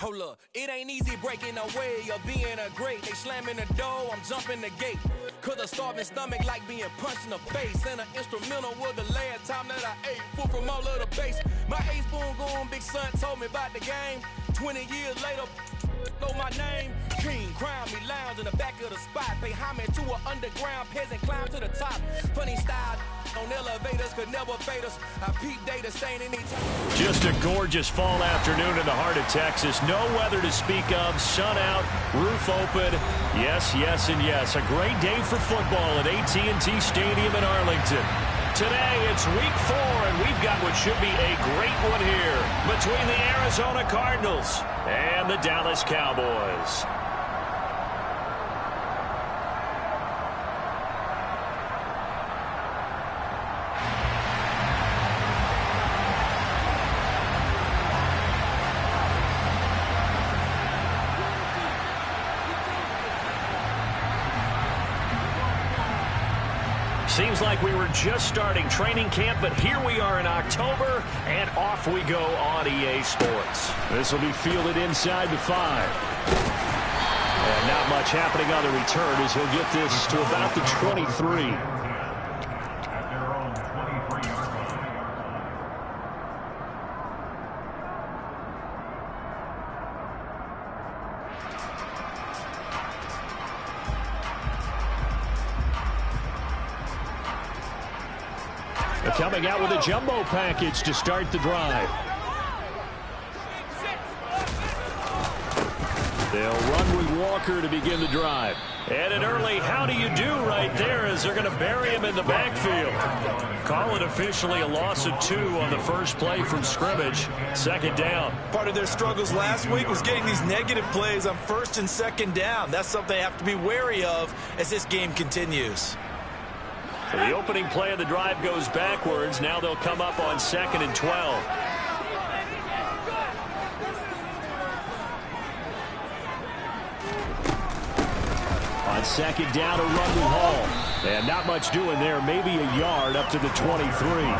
Hold up, it ain't easy breaking away or being a great. They slamming the door, I'm jumping the gate. Cause a starving stomach like being punched in the face. And an instrumental was the last time that I ate. Food from all of the base. My A-spoon going, big son told me about the game. 20 years later, know my name. King, crown me, lounge in the back of the spot. Pay homage to an underground peasant, climb to the top. Funny style on elevators could never fade us. I peep data stain anytime. Just a gorgeous fall afternoon in the heart of Texas. No weather to speak of. Sun out, roof open. Yes, yes, and yes. A great day for football at AT&T Stadium in Arlington. Today, it's week 4, and we've got what should be a great one here between the Arizona Cardinals and the Dallas Cowboys. Seems like we were just starting training camp, but here we are in October, and off we go on EA Sports. This will be fielded inside the 5. And not much happening on the return as he'll get this to about the 23. Coming out with a jumbo package to start the drive. They'll run with Walker to begin the drive. And an early how do you do right there as they're going to bury him in the backfield. Call it officially a loss of 2 on the first play from scrimmage. Second down. Part of their struggles last week was getting these negative plays on first and second down. That's something they have to be wary of as this game continues. So the opening play of the drive goes backwards. Now they'll come up on 2nd and 12. On second down, a run with Hall. And not much doing there. Maybe a yard up to the 23.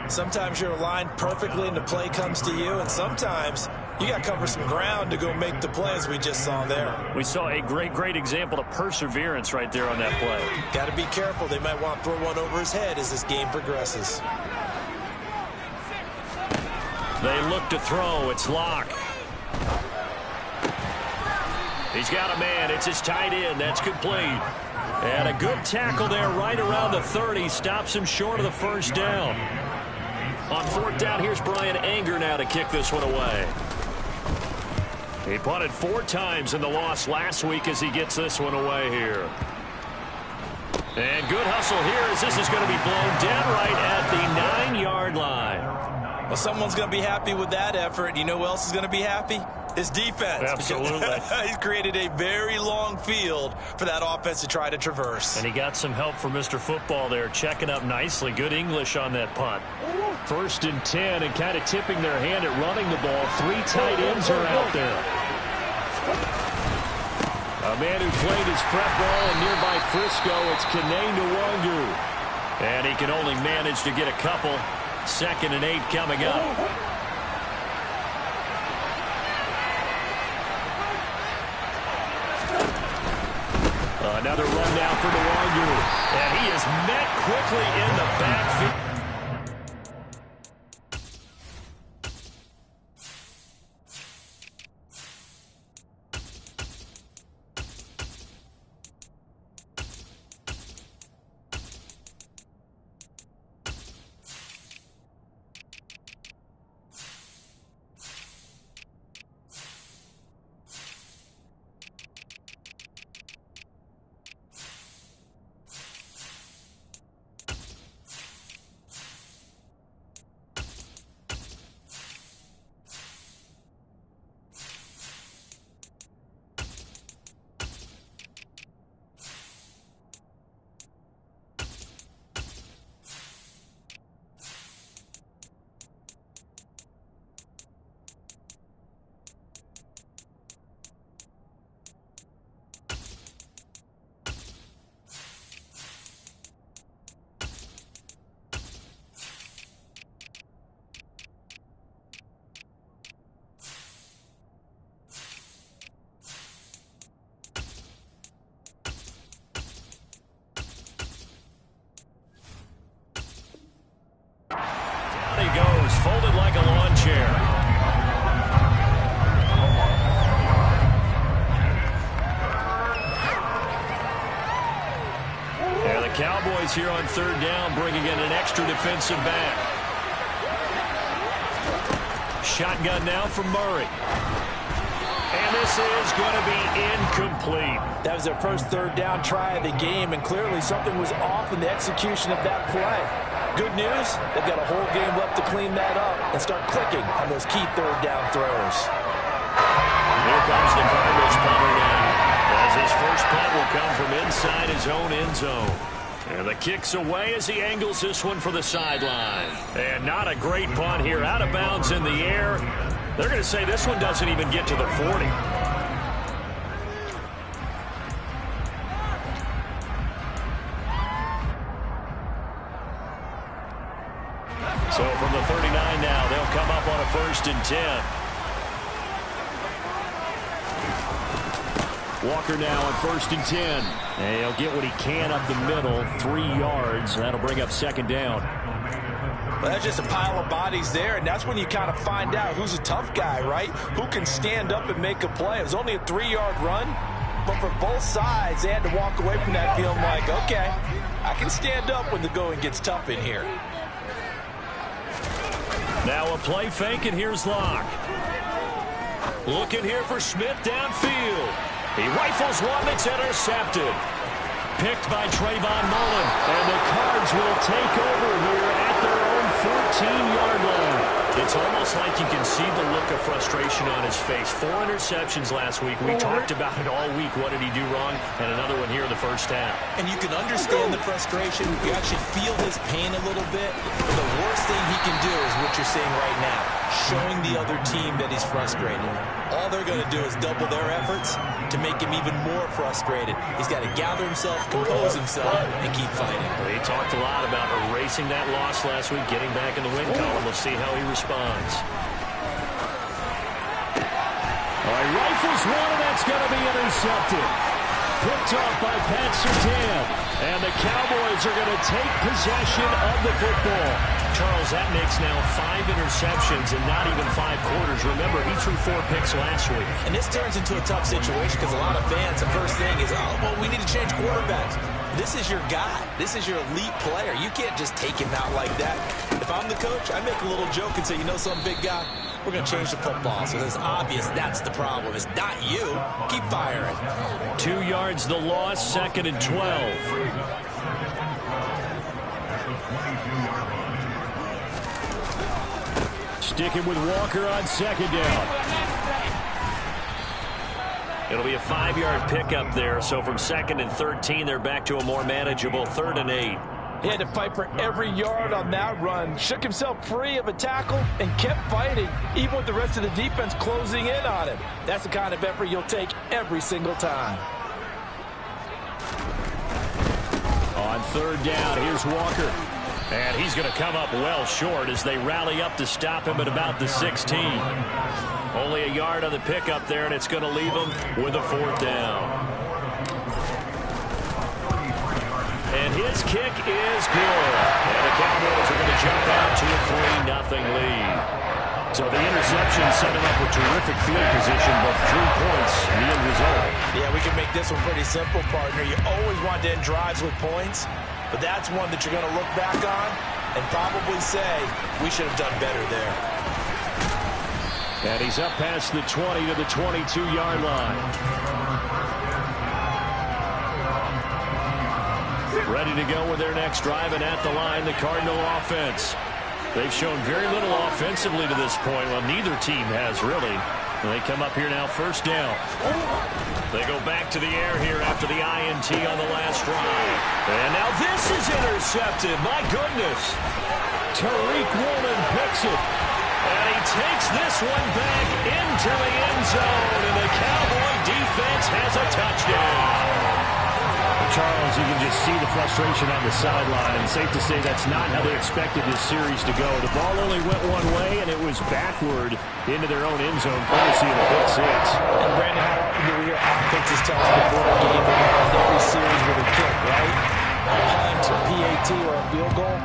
Sometimes you're aligned perfectly and the play comes to you, and sometimes you got to cover some ground to go make the play, as we just saw there. We saw a great example of perseverance right there on that play. Got to be careful. They might want to throw one over his head as this game progresses. They look to throw. It's Locke. He's got a man. It's his tight end. That's complete. And a good tackle there right around the 30. Stops him short of the first down. On 4th down, here's Brian Anger now to kick this one away. He punted 4 times in the loss last week as he gets this one away here. And good hustle here as this is going to be blown dead right at the 9-yard line. Well, someone's going to be happy with that effort. You know who else is going to be happy? His defense. Absolutely. He's created a very long field for that offense to try to traverse. And he got some help from Mr. Football there, checking up nicely. Good English on that punt. 1st and 10, and kind of tipping their hand at running the ball. 3 tight ends are out there. A man who played his prep ball in nearby Frisco, it's Kene Nwangu. And he can only manage to get a couple. 2nd and 8 coming up. Another run down for Nwangu. And he is met quickly in the backfield. he goes, folded like a lawn chair. And the Cowboys here on third down, bringing in an extra defensive back. Shotgun now from Murray. And this is going to be incomplete. That was their first third down try of the game, and clearly something was off in the execution of that play. Good news, they've got a whole game left to clean that up and start clicking on those key third down throws. Here comes the Cardinals punter now, as his first punt will come from inside his own end zone. And the kick's away as he angles this one for the sideline. And not a great punt here, out of bounds in the air. They're going to say this one doesn't even get to the 40. So from the 39 now, they'll come up on a 1st and 10. Walker now on 1st and 10. And he'll get what he can up the middle, 3 yards. That'll bring up 2nd down. Well, that's just a pile of bodies there, and that's when you kind of find out who's a tough guy, right? Who can stand up and make a play. It was only a 3-yard run, but for both sides, they had to walk away from that feeling like, okay, I can stand up when the going gets tough in here. Now a play fake, and here's Locke. Looking here for Smith downfield. He rifles one that's intercepted. Picked by Trayvon Mullen, and the Cards will take over here at their own 14-yard line. It's almost like you can see the look of frustration on his face. 4 interceptions last week. We talked about it all week. What did he do wrong? And another one here in the first half. And you can understand the frustration. You actually feel his pain a little bit. But the worst thing he can do is what you're saying right now, showing the other team that he's frustrated. All they're going to do is double their efforts to make him even more frustrated. He's got to gather himself, compose himself, and keep fighting. They talked a lot about erasing that loss last week, getting back in the win column. We'll see how he responds. All right, rifles one, and that's going to be intercepted. Picked off by Pat Surtain. And the Cowboys are going to take possession of the football. Charles, that makes now 5 interceptions in not even 5 quarters. Remember, he threw 4 picks last week. And this turns into a tough situation because a lot of fans, the first thing is, oh, well, we need to change quarterbacks. This is your guy. This is your elite player. You can't just take him out like that. If I'm the coach, I make a little joke and say, you know, some big guy, we're going to change the football. So it's obvious that's the problem. It's not you. Keep firing. 2 yards the loss, 2nd and 12. Sticking with Walker on 2nd down. It'll be a 5-yard pickup there. So from 2nd and 13, they're back to a more manageable 3rd and 8. He had to fight for every yard on that run. Shook himself free of a tackle and kept fighting, even with the rest of the defense closing in on him. That's the kind of effort you'll take every single time. On 3rd down, here's Walker. And he's going to come up well short as they rally up to stop him at about the 16. Only a yard on the pickup there, and it's going to leave him with a 4th down. And his kick is good. And the Cowboys are going to jump out to a 3-0 lead. So the interception set him up with terrific field position, but 3 points, the end result. Yeah, we can make this one pretty simple, partner. You always want to end drives with points, but that's one that you're going to look back on and probably say, we should have done better there. And he's up past the 20 to the 22-yard line. Ready to go with their next drive, and at the line, the Cardinal offense. They've shown very little offensively to this point. Well, neither team has, really. And they come up here now, 1st down. They go back to the air here after the INT on the last drive. And now this is intercepted. My goodness. Tariq Woolen picks it. And he takes this one back into the end zone. And the Cowboy defense has a touchdown. Charles, you can just see the frustration on the sideline. And safe to say that's not how they expected this series to go. The ball only went one way, and it was backward into their own end zone, courtesy of the pick 6. And Brandon, how often do we hear offenses tell us before a game that they end every series with a kick, right? A punt, a PAT, or a field goal.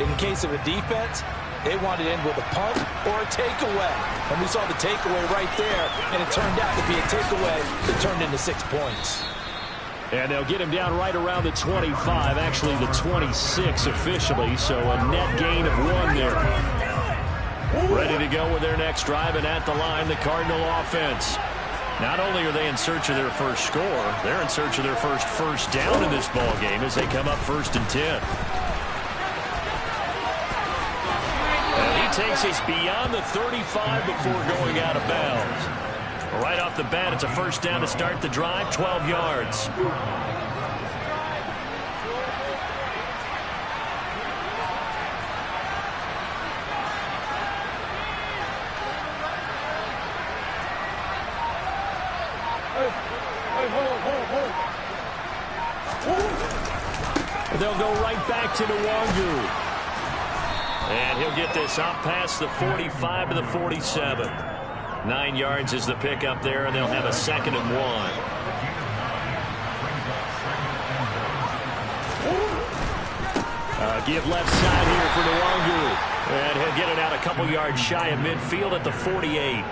In case of a defense, they wanted to end with a punt or a takeaway. And we saw the takeaway right there, and it turned out to be a takeaway that turned into 6 points. And they'll get him down right around the 25, actually the 26 officially, so a net gain of 1 there. Ready to go with their next drive, and at the line, the Cardinal offense. Not only are they in search of their first score, they're in search of their first down in this ball game as they come up 1st and 10. And he takes us beyond the 35 before going out of bounds. Right off the bat, it's a 1st down to start the drive, 12 yards. They'll go right back to Nwangu. And he'll get this up past the 45 to the 47. 9 yards is the pickup there, and they'll have a 2nd and 1. Give left side here for Nwangu. And he'll get it out a couple yards shy of midfield at the 48.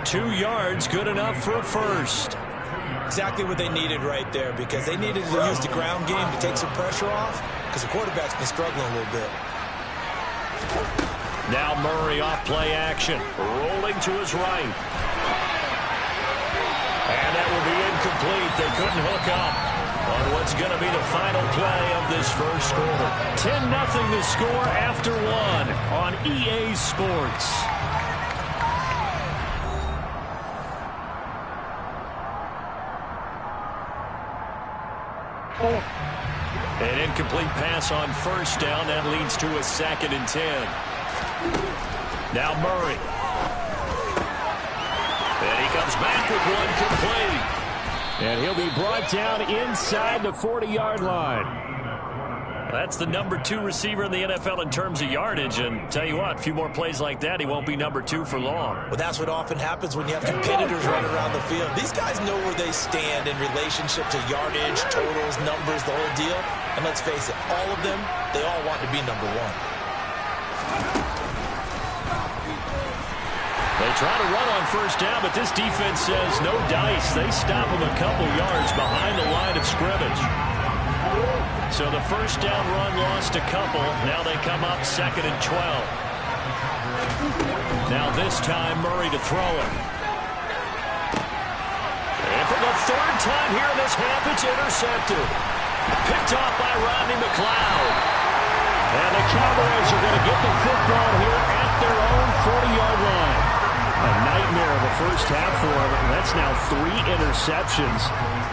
2 yards, good enough for a first. Exactly what they needed right there, because they needed to use the ground game to take some pressure off, because the quarterback's been struggling a little bit. Now Murray off play action, rolling to his right. And that will be incomplete. They couldn't hook up on what's going to be the final play of this first quarter. 10-0 the score after 1 on EA Sports. An incomplete pass on 1st down. That leads to a 2nd and 10. Now Murray. And he comes back with 1 complete. And he'll be brought down inside the 40-yard line. That's the number 2 receiver in the NFL in terms of yardage. And tell you what, a few more plays like that, he won't be number 2 for long. Well, that's what often happens when you have competitors running around the field. These guys know where they stand in relationship to yardage, totals, numbers, the whole deal. And let's face it, all of them, they all want to be number 1. They try to run on 1st down, but this defense says no dice. They stop him a couple yards behind the line of scrimmage. So the 1st down run lost a couple. Now they come up 2nd and 12. Now this time Murray to throw it. And for the 3rd time here in this half, it's intercepted. Picked off by Rodney McLeod. And the Cowboys are going to get the football here at their own 40-yard line. A nightmare of a first half for him. That's now 3 interceptions.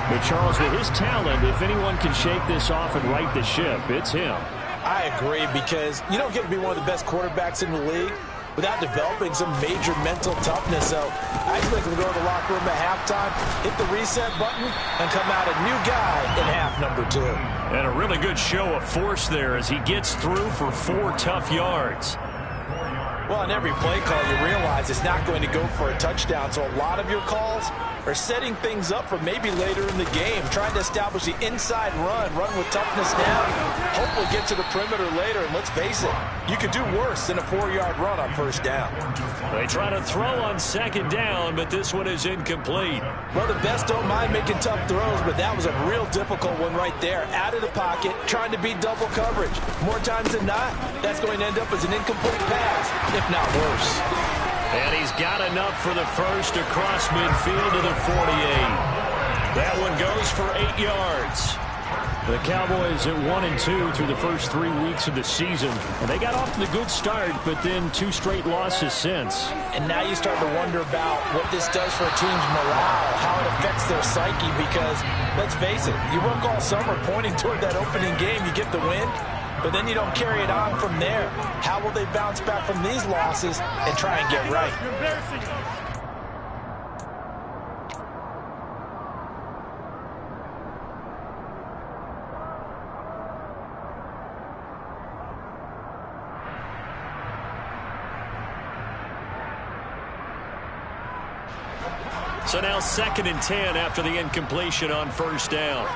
But Charles, with his talent, if anyone can shake this off and right the ship, it's him. I agree, because you don't get to be one of the best quarterbacks in the league without developing some major mental toughness. So I expect him to go to the locker room at halftime, hit the reset button, and come out a new guy in half number 2. And a really good show of force there as he gets through for 4 tough yards. Well, on every play call, you realize it's not going to go for a touchdown. So a lot of your calls are setting things up for maybe later in the game, trying to establish the inside run with toughness now, hopefully get to the perimeter later. And let's face it, you could do worse than a 4-yard run on 1st down. They try to throw on 2nd down, but this one is incomplete. Well, the best don't mind making tough throws, but that was a real difficult one right there. Out of the pocket, trying to beat double coverage. More times than not, that's going to end up as an incomplete pass, if not worse. And he's got enough for the first across midfield to the 48. That one goes for 8 yards. The Cowboys at 1-2 through the first 3 weeks of the season. And they got off to the good start, but then 2 straight losses since. And now you start to wonder about what this does for a team's morale, how it affects their psyche, because let's face it, you work all summer pointing toward that opening game, you get the win, but then you don't carry it on from there. How will they bounce back from these losses and try and get right? So now 2nd and 10 after the incompletion on 1st down.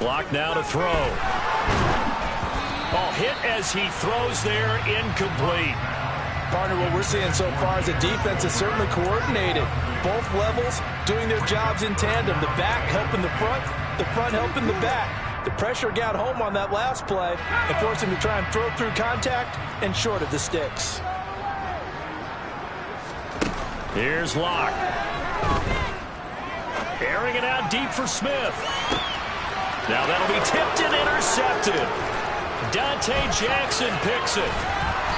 Clock now to throw. Oh, hit as he throws there, incomplete. Partner, what we're seeing so far is the defense is certainly coordinated. Both levels doing their jobs in tandem. The back helping the front helping the back. The pressure got home on that last play and forced him to try and throw through contact and short of the sticks. Here's Locke. Airing it out deep for Smith. Now that'll be tipped and intercepted. Dante Jackson picks it.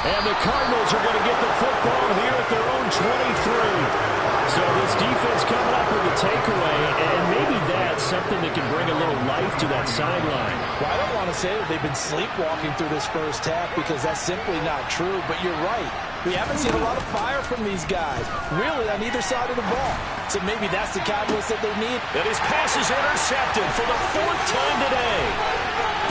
And the Cardinals are going to get the football here at their own 23. So this defense coming up with a takeaway, and maybe that's something that can bring a little life to that sideline. Well, I don't want to say that they've been sleepwalking through this first half because that's simply not true, but you're right. We haven't seen a lot of fire from these guys, really, on either side of the ball. So maybe that's the catalyst that they need. And his pass is intercepted for the 4th time today.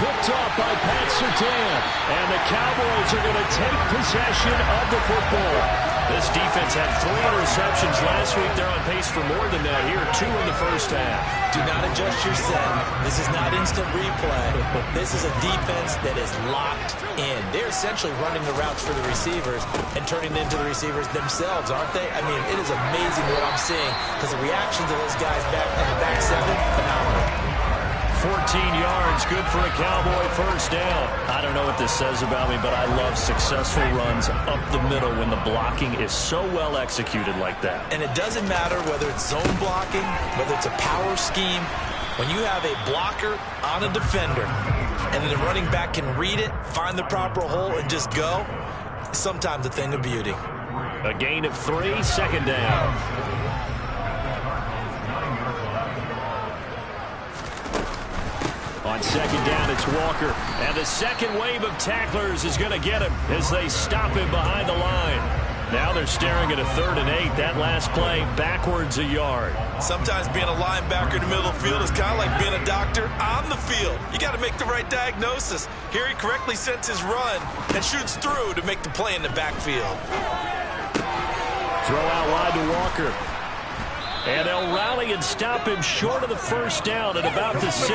Picked off by Pat Surtain. And the Cowboys are going to take possession of the football. This defense had 3 interceptions last week. They're on pace for more than that here. 2 in the first half. Do not adjust your send. This is not instant replay. This is a defense that is locked in. They're essentially running the routes for the receivers and turning it into the receivers themselves, aren't they? I mean, it is amazing what I'm seeing because the reactions of those guys back in the back 7, phenomenal. 14 yards, good for a Cowboy first down. I don't know what this says about me, but I love successful runs up the middle when the blocking is so well executed like that. And it doesn't matter whether it's zone blocking, whether it's a power scheme. When you have a blocker on a defender and then the running back can read it, find the proper hole, and just go, it's sometimes a thing of beauty. A gain of 3, 2nd down. On 2nd down, it's Walker. And the second wave of tacklers is going to get him as they stop him behind the line. Now they're staring at a 3rd and 8. That last play, backwards a yard. Sometimes being a linebacker in the middle of the field is kind of like being a doctor on the field. You got to make the right diagnosis. Here he correctly sets his run and shoots through to make the play in the backfield. Throw out wide to Walker. And they'll rally and stop him short of the first down at about the 6.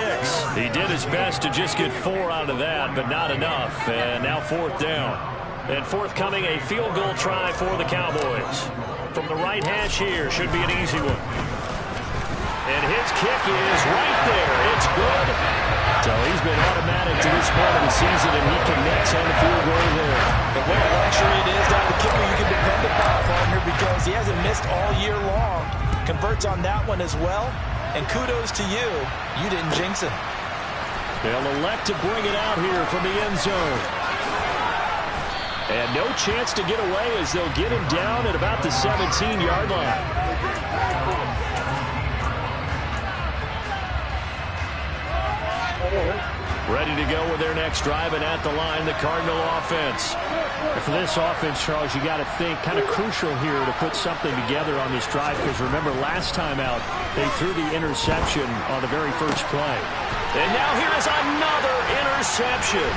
He did his best to just get 4 out of that, but not enough. And now 4th down. And forthcoming, a field goal try for the Cowboys. From the right hash here, should be an easy one. And his kick is right there. It's good. So he's been automatic to this point of the season, and he connects on the field goal there. But what a luxury it is to have a kicker you can depend upon, partner, because he hasn't missed all year long. Converts on that one as well. And kudos to you. You didn't jinx it. They'll elect to bring it out here from the end zone. And no chance to get away as they'll get him down at about the 17-yard line. Ready to go with their next drive, and at the line, the Cardinal offense. And for this offense, Charles, you got to think kind of crucial here to put something together on this drive, because remember last time out, they threw the interception on the very first play. And now here is another interception.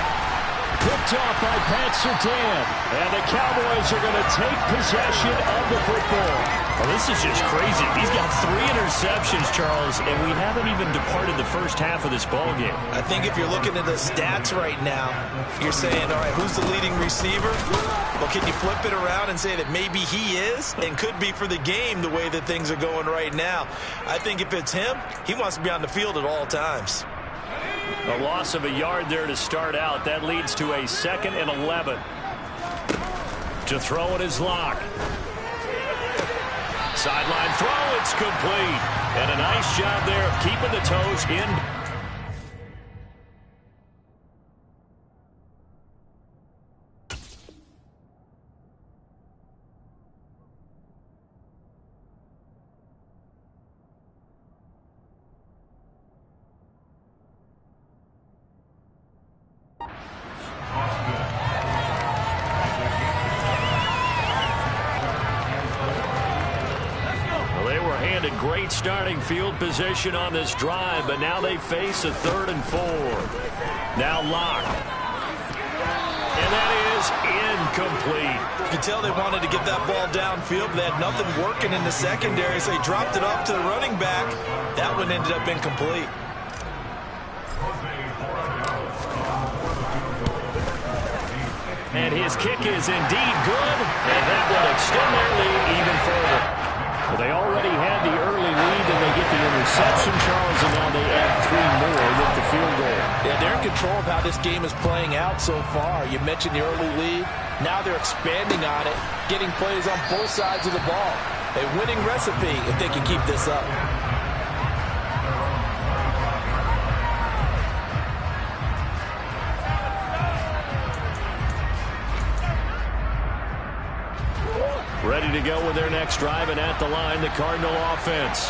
Picked off by Pat Surtain. And the Cowboys are going to take possession of the football. Well, this is just crazy. He's got 3 interceptions, Charles, and we haven't even departed the first half of this ballgame. I think if you're looking at the stats right now, you're saying, all right, who's the leading receiver? Well, can you flip it around and say that maybe he is and could be for the game the way that things are going right now? I think if it's him, he wants to be on the field at all times. A loss of a yard there to start out. That leads to a 2nd and 11. To throw it is Locke. Sideline throw, it's complete. And a nice job there of keeping the toes in. Great starting field position on this drive, but now they face a 3rd and 4. Now Locke. And that is incomplete. You can tell they wanted to get that ball downfield, but they had nothing working in the secondary, so they dropped it off to the running back. That one ended up incomplete. And his kick is indeed good, and that will extend their lead even further. Well, they already had the early lead, and they get the interception, Charles, and now they add 3 more with the field goal. Yeah, they're in control of how this game is playing out so far. You mentioned the early lead. Now they're expanding on it, getting plays on both sides of the ball. A winning recipe if they can keep this up. Ready to go with their next drive, and at the line, the Cardinal offense.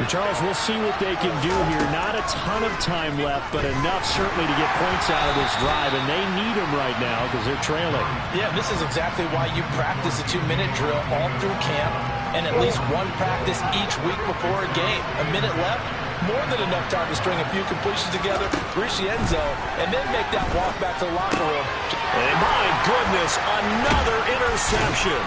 And Charles, we'll see what they can do here. Not a ton of time left, but enough certainly to get points out of this drive, and they need them right now because they're trailing. Yeah, this is exactly why you practice a 2-minute drill all through camp and at least one practice each week before a game. A minute left, more than enough time to string a few completions together, reach the end zone, and then make that walk back to the locker room. And my goodness, another interception.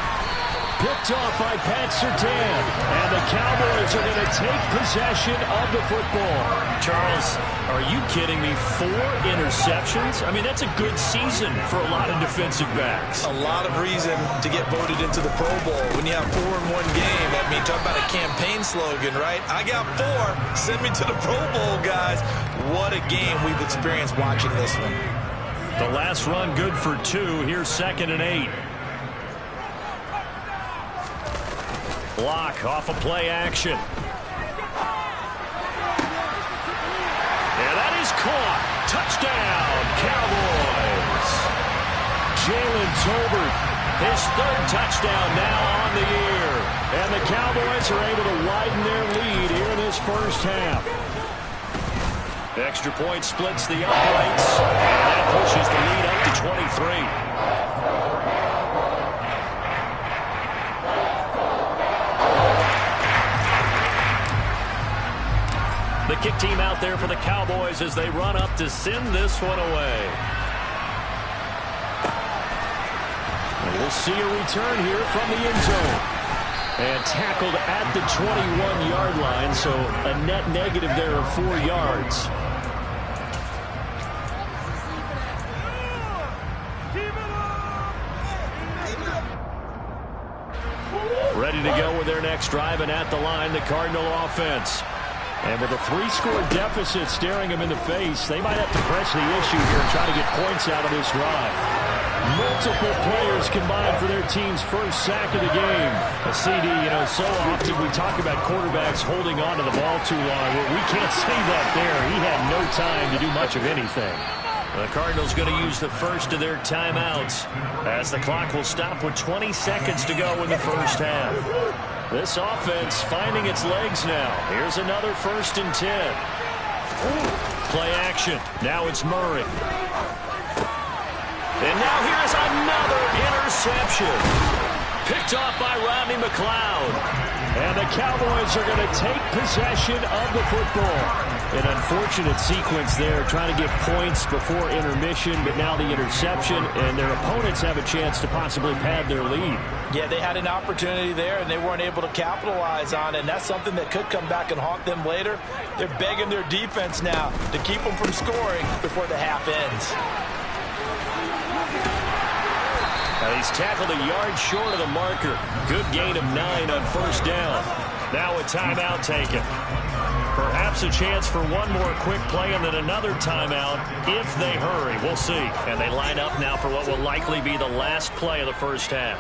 Picked off by Pat Surtain, and the Cowboys are going to take possession of the football. Charles, are you kidding me? 4 interceptions? I mean, that's a good season for a lot of defensive backs. A lot of reason to get voted into the Pro Bowl. When you have 4 in one game, I mean, talk about a campaign slogan, right? I got 4. Send me to the Pro Bowl, guys. What a game we've experienced watching this one. The last run good for 2. Here's 2nd and 8. Block off of play action. And that is caught. Touchdown, Cowboys. Jalen Tolbert, His 3rd touchdown now on the year. and the Cowboys are able to widen their lead here in this first half. Extra point splits the uprights, and that pushes the lead up to 23. The kick team out there for the Cowboys as they run up to send this one away. And we'll see a return here from the end zone. And tackled at the 21-yard line, so a net negative there of 4 yards. Ready to go with their next drive, and at the line, the Cardinal offense. And with a 3-score deficit staring them in the face, they might have to press the issue here and try to get points out of this drive. Multiple players combined for their team's first sack of the game. A CD, so often we talk about quarterbacks holding on to the ball too long. Well, we can't say that there. He had no time to do much of anything. The Cardinals going to use the first of their timeouts as the clock will stop with 20 seconds to go in the first half. This offense finding its legs now. Here's another 1st and 10. Play action. Now it's Murray. And now here's another interception. Picked off by Rodney McLeod. And the Cowboys are going to take possession of the football. An unfortunate sequence there, trying to get points before intermission, but now the interception, and their opponents have a chance to possibly pad their lead. Yeah, they had an opportunity there, and they weren't able to capitalize on it, and that's something that could come back and haunt them later. They're begging their defense now to keep them from scoring before the half ends. Now he's tackled a yard short of the marker. Good gain of 9 on 1st down. Now a timeout taken. Perhaps a chance for one more quick play and then another timeout if they hurry. We'll see. And they line up now for what will likely be the last play of the first half.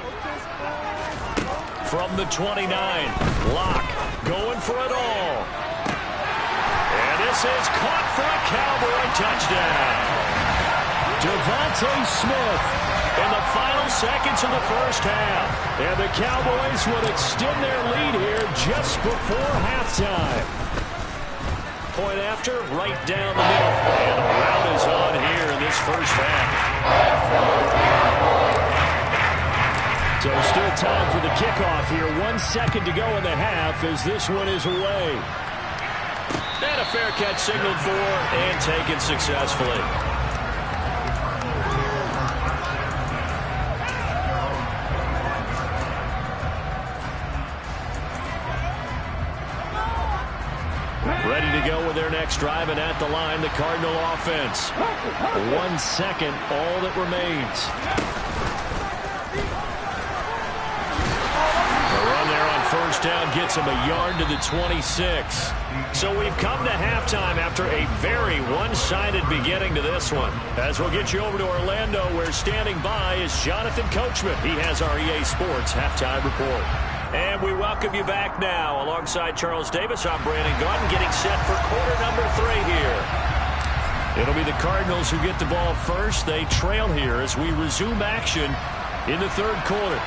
From the 29, Locke going for it all. And this is caught for a Cowboy touchdown. Devontae Smith In the final seconds of the first half. And the Cowboys would extend their lead here just before halftime. Point after, right down the middle. And a rout is on here in this first half. So still time for the kickoff here. 1 second to go in the half as this one is away. And a fair catch signaled for and taken successfully. Ready to go with their next drive, and at the line, the Cardinal offense. 1 second, all that remains. down gets him a yard to the 26. So we've come to halftime after a very one-sided beginning to this one. As we'll get you over to Orlando, where standing by is Jonathan Coachman. He has our EA Sports Halftime Report. And we welcome you back now. Alongside Charles Davis, I'm Brandon Gaudin, getting set for quarter number 3 here. It'll be the Cardinals who get the ball first. They trail here as we resume action in the third quarter.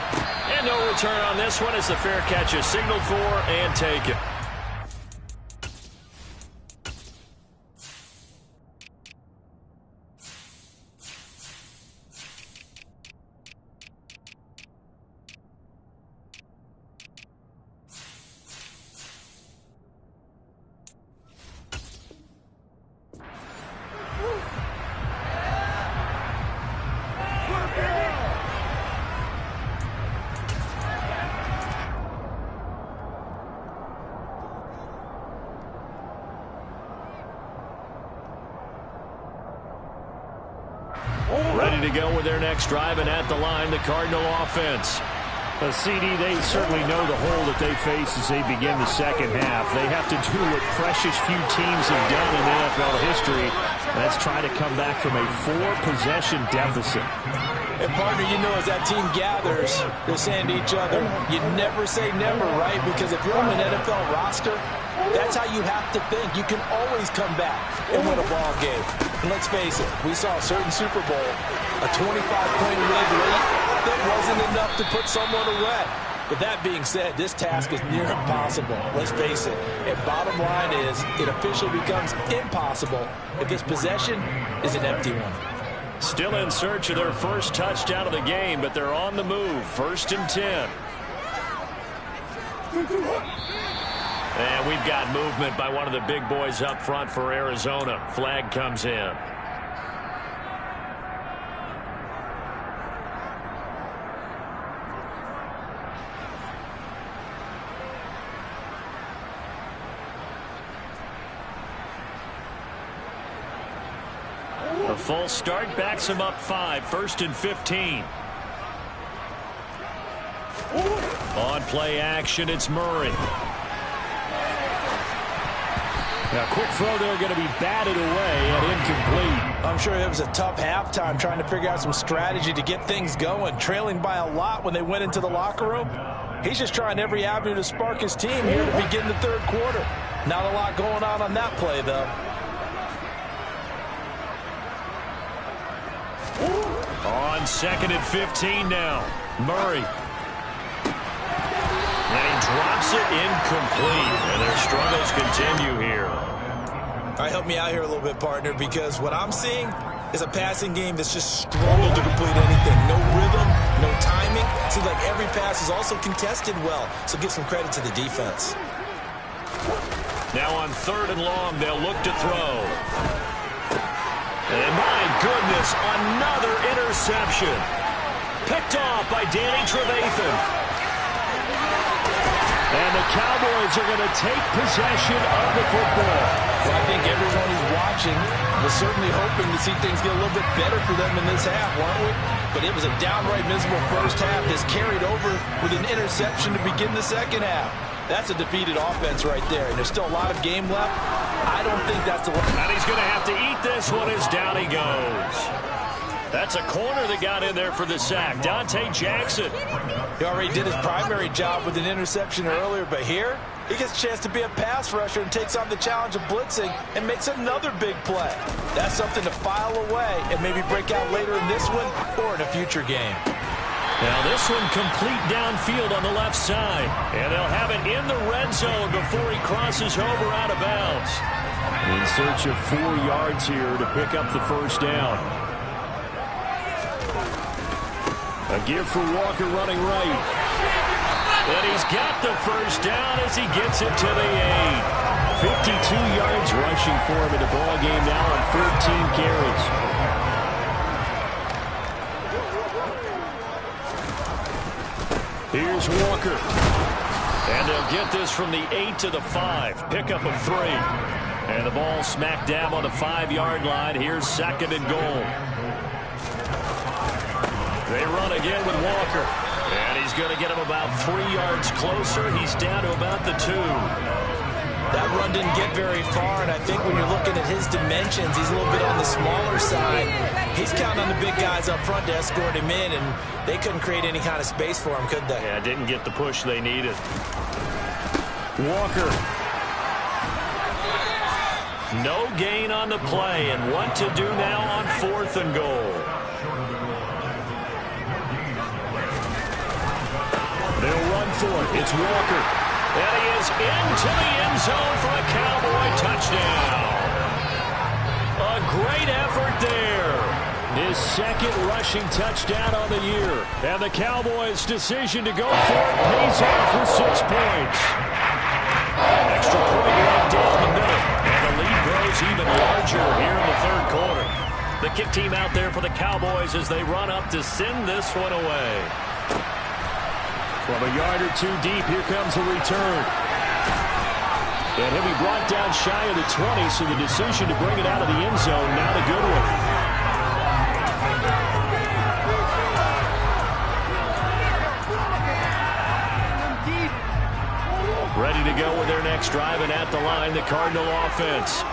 And no return on this one as the fair catch is signaled for and taken. Ready to go with their next drive, and at the line, the Cardinal offense. CD, they certainly know the hole that they face as they begin the second half. They have to do what precious few teams have done in NFL history. That's try to come back from a 4-possession deficit. And, partner, you know, as that team gathers, they're saying to each other, you never say never, right? Because if you're on an NFL roster, that's how you have to think. You can always come back and win a ball game. And let's face it, we saw a certain Super Bowl, a 25-point lead late that wasn't enough to put someone away. But that being said, this task is near impossible. Let's face it. And bottom line is, it officially becomes impossible if this possession is an empty one. Still in search of their first touchdown of the game, but they're on the move. 1st and 10. And we've got movement by one of the big boys up front for Arizona. Flag comes in. A full start backs him up 5. 1st and 15. On play action, it's Murray. Now, quick throw there, going to be batted away and incomplete. I'm sure it was a tough halftime trying to figure out some strategy to get things going, trailing by a lot when they went into the locker room. He's just trying every avenue to spark his team here to begin the third quarter. Not a lot going on that play, though. On 2nd and 15 now. Murray. And he drops it incomplete. And their struggles continue here. All right, help me out here a little bit, partner, because what I'm seeing is a passing game that's just struggled to complete anything. No rhythm, no timing. Seems like every pass is also contested well. So give some credit to the defense. Now on 3rd and long, they'll look to throw. And my goodness, another interception. Picked off by Danny Trevathan. And the Cowboys are going to take possession of the football. Well, I think everyone who's watching was certainly hoping to see things get a little bit better for them in this half, weren't we? But it was a downright miserable first half that's carried over with an interception to begin the second half. That's a defeated offense right there, and there's still a lot of game left. I don't think that's the one. And he's going to have to eat this one as down he goes. That's a corner that got in there for the sack. Dante Jackson. He already did his primary job with an interception earlier, but here he gets a chance to be a pass rusher and takes on the challenge of blitzing and makes another big play. That's something to file away and maybe break out later in this one or in a future game. Now this one complete downfield on the left side. And they'll have it in the red zone before he crosses over out of bounds. In search of 4 yards here to pick up the first down. A give for Walker running right. And he's got the first down as he gets it to the 8. 52 yards rushing for him in the ball game now on 13 carries. Here's Walker. And they'll get this from the 8 to the 5. Pickup of 3. And the ball smack dab on the 5-yard line. Here's 2nd and goal. They run again with Walker. And he's going to get him about 3 yards closer. He's down to about the 2. That run didn't get very far, and I think when you're looking at his dimensions, he's a little bit on the smaller side. He's counting on the big guys up front to escort him in, and they couldn't create any kind of space for him, could they? Yeah, didn't get the push they needed. Walker. No gain on the play, and what to do now on 4th and goal. They'll run for it. It's Walker. And he is into the end zone for a Cowboy touchdown. A great effort there. His second rushing touchdown on the year. And the Cowboys' decision to go for it pays off with 6 points. Extra point right down the middle. And the lead grows even larger here in the 3rd quarter. The kick team out there for the Cowboys as they run up to send this one away. From a yard or 2 deep, here comes a return. And he'll be brought down shy of the 20, so the decision to bring it out of the end zone, not a good one. Ready to go with their next drive, and at the line, the Cardinal offense.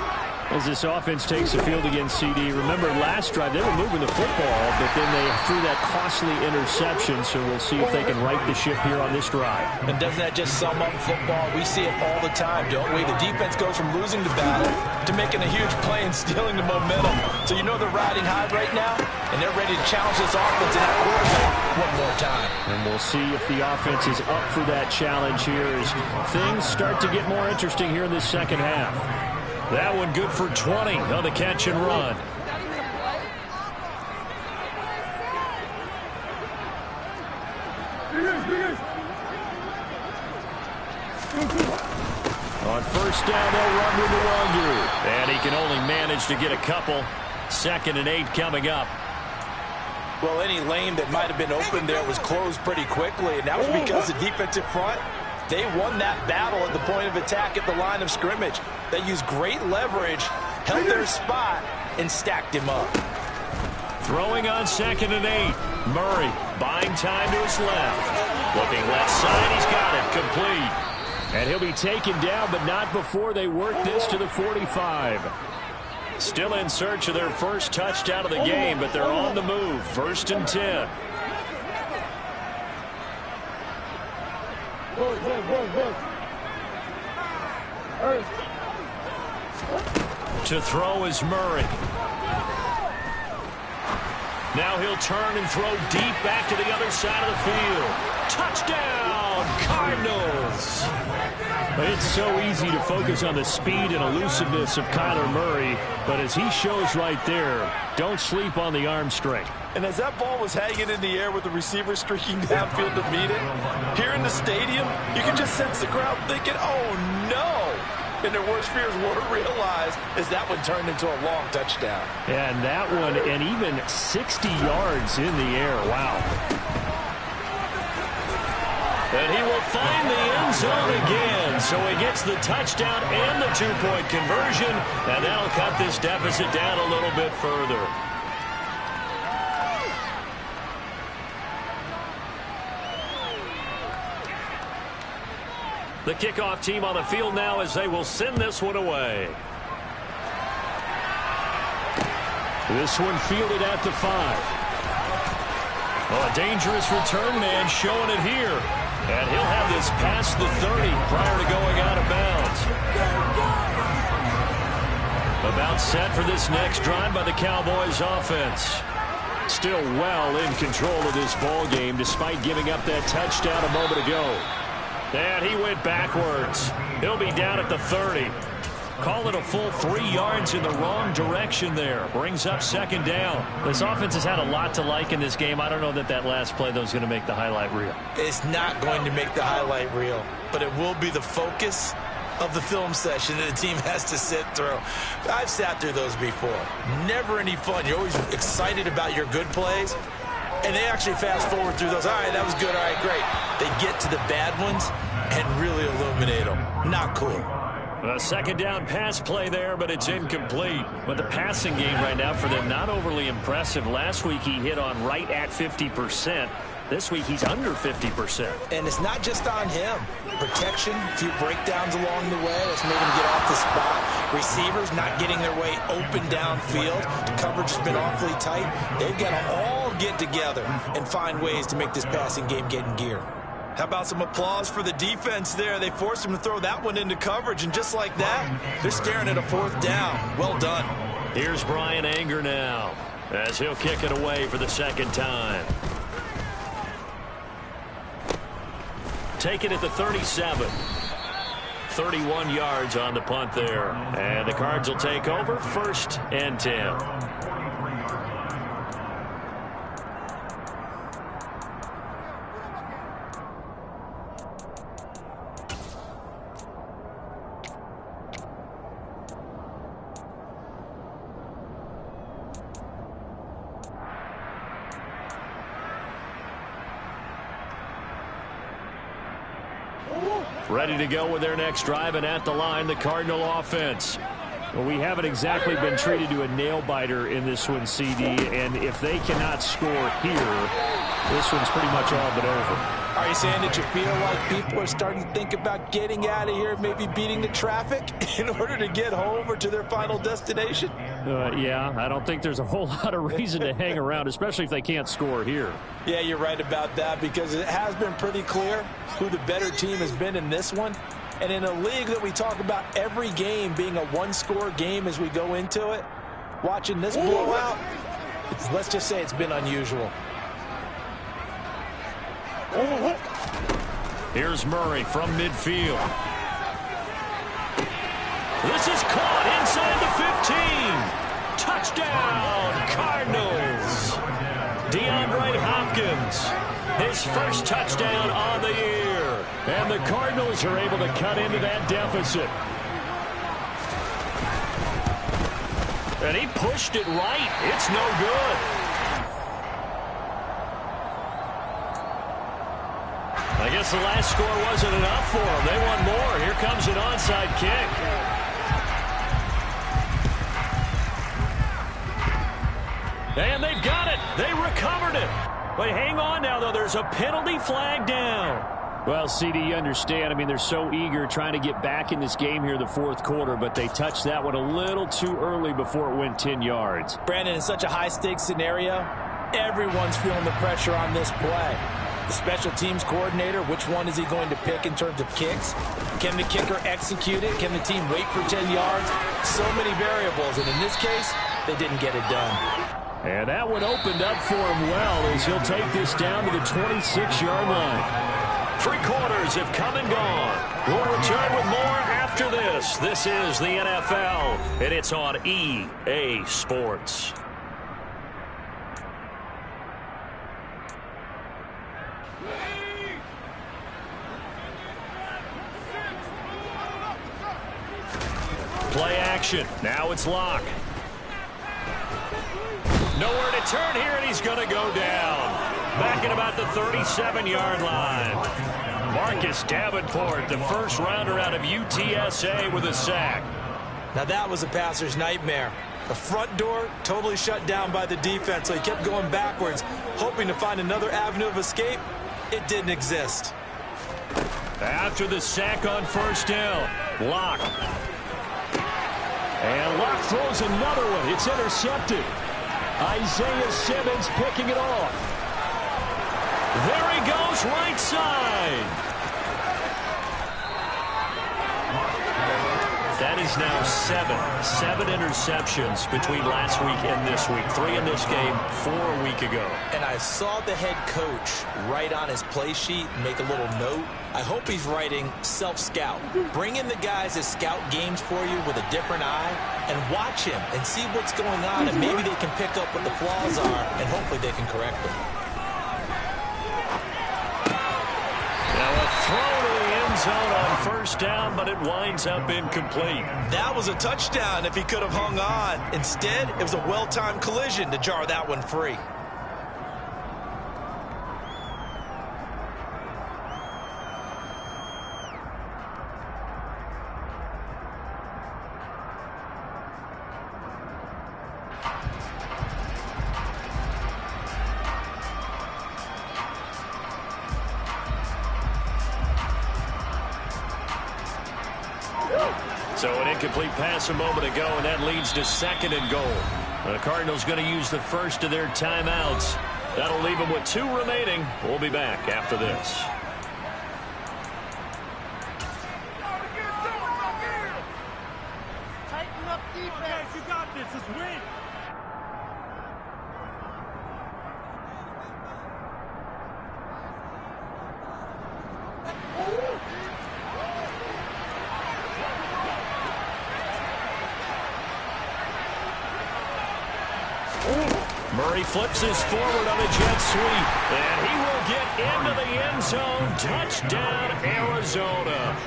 As this offense takes the field against CD, remember last drive they were moving the football, but then they threw that costly interception, so we'll see if they can right the ship here on this drive. And doesn't that just sum up football? We see it all the time, don't we? The defense goes from losing the battle to making a huge play and stealing the momentum. So you know they're riding high right now, and they're ready to challenge this offense and that quarterback one more time. And we'll see if the offense is up for that challenge here as things start to get more interesting here in this second half. That one good for 20 on the catch and run. On 1st down, they'll run with the Wonder. And he can only manage to get a couple. 2nd and 8 coming up. Well, any lane that might have been open there was closed pretty quickly, and that was because the defensive front, they won that battle at the point of attack at the line of scrimmage. They used great leverage, held their spot, and stacked him up. Throwing on 2nd and 8. Murray buying time to his left. Looking left side, he's got it. Complete. And he'll be taken down, but not before they work this to the 45. Still in search of their first touchdown of the game, but they're on the move. 1st and 10. To throw is Murray. Now he'll turn and throw deep back to the other side of the field. Touchdown, Cardinals! It's so easy to focus on the speed and elusiveness of Kyler Murray, but as he shows right there, don't sleep on the arm strength. And as that ball was hanging in the air with the receiver streaking downfield to meet it, here in the stadium, you can just sense the crowd thinking, oh no! And their worst fears were realized as that one turned into a long touchdown. And that one, and even 60 yards in the air. Wow. And he will find the end zone again. So he gets the touchdown and the 2-point conversion. And that'll cut this deficit down a little bit further. The kickoff team on the field now as they will send this one away. This one fielded at the 5. Oh, a dangerous return man showing it here. And he'll have this past the 30 prior to going out of bounds. About set for this next drive by the Cowboys offense. Still well in control of this ball game despite giving up that touchdown a moment ago. And he went backwards. He'll be down at the 30. Call it a full 3 yards in the wrong direction there. Brings up 2nd down. This offense has had a lot to like in this game. I don't know that last play, though, is going to make the highlight reel. It's not going to make the highlight reel, but it will be the focus of the film session that the team has to sit through. I've sat through those before. Never any fun. You're always excited about your good plays. And they actually fast forward through those. All right, that was good. All right, great. They get to the bad ones and really illuminate them. Not cool. A second down pass play there, but it's incomplete. But the passing game right now for them, not overly impressive. Last week he hit on right at 50%. This week he's under 50%. And it's not just on him. Protection, a few breakdowns along the way. That's made him get off the spot. Receivers not getting their way open downfield. The coverage has been awfully tight. They've got to all get together and find ways to make this passing game get in gear. How about some applause for the defense there? They forced him to throw that one into coverage, and just like that, they're staring at a fourth down. Well done. Here's Bryan Anger now as he'll kick it away for the second time. Take it at the 37. 31 yards on the punt there. And the Cards will take over 1st and 10. Ready to go with their next drive, and at the line, the Cardinal offense. Well, we haven't exactly been treated to a nail-biter in this one, CD, and if they cannot score here, this one's pretty much all but over. Are you saying that you feel like people are starting to think about getting out of here, maybe beating the traffic in order to get home or to their final destination? Yeah, I don't think there's a whole lot of reason to hang around, especially if they can't score here. Yeah, you're right about that, because it has been pretty clear who the better team has been in this one. And in a league that we talk about every game being a one-score game as we go into it, watching this blowout, let's just say it's been unusual. Here's Murray from midfield. This is caught inside the 15. Touchdown, Cardinals. DeAndre Hopkins, his first touchdown on the year. And the Cardinals are able to cut into that deficit. And he pushed it right. It's no good. I guess the last score wasn't enough for them. They want more. Here comes an onside kick. And they've got it. They recovered it. But hang on now, though. There's a penalty flag down. Well, CD, you understand. I mean, they're so eager trying to get back in this game here in the fourth quarter, but they touched that one a little too early before it went 10 yards. Brandon, in such a high-stakes scenario, everyone's feeling the pressure on this play. The special teams coordinator, which one is he going to pick in terms of kicks? Can the kicker execute it? Can the team wait for 10 yards? So many variables, and in this case, they didn't get it done. And that one opened up for him well as he'll take this down to the 26-yard line. 3 quarters have come and gone. We'll return with more after this. This is the NFL, and it's on EA Sports. Play action. Now it's Locke. Nowhere to turn here, and he's going to go down. Back at about the 37-yard line. Marcus Davenport, the first rounder out of UTSA, with a sack. Now that was a passer's nightmare. The front door totally shut down by the defense, so he kept going backwards, hoping to find another avenue of escape. It didn't exist. After the sack on first down, Locke. And Locke throws another one. It's intercepted. Isaiah Simmons picking it off. There he goes, right side. That is now 7 interceptions between last week and this week. 3 in this game, 4 a week ago. And I saw the head coach write on his play sheet and make a little note. I hope he's writing self-scout. Bring in the guys that scout games for you with a different eye and watch him and see what's going on, and maybe they can pick up what the flaws are, and hopefully they can correct them. Now a throw to the end zone on first down, but it winds up incomplete. That was a touchdown if he could have hung on. Instead, it was a well-timed collision to jar that one free. So an incomplete pass a moment ago, and that leads to 2nd and goal. The Cardinals going to use the first of their timeouts. That'll leave them with 2 remaining. We'll be back after this. Tighten up defense. You got this. Just win. Murray flips his forward on a jet sweep, and he will get into the end zone. Touchdown, Arizona.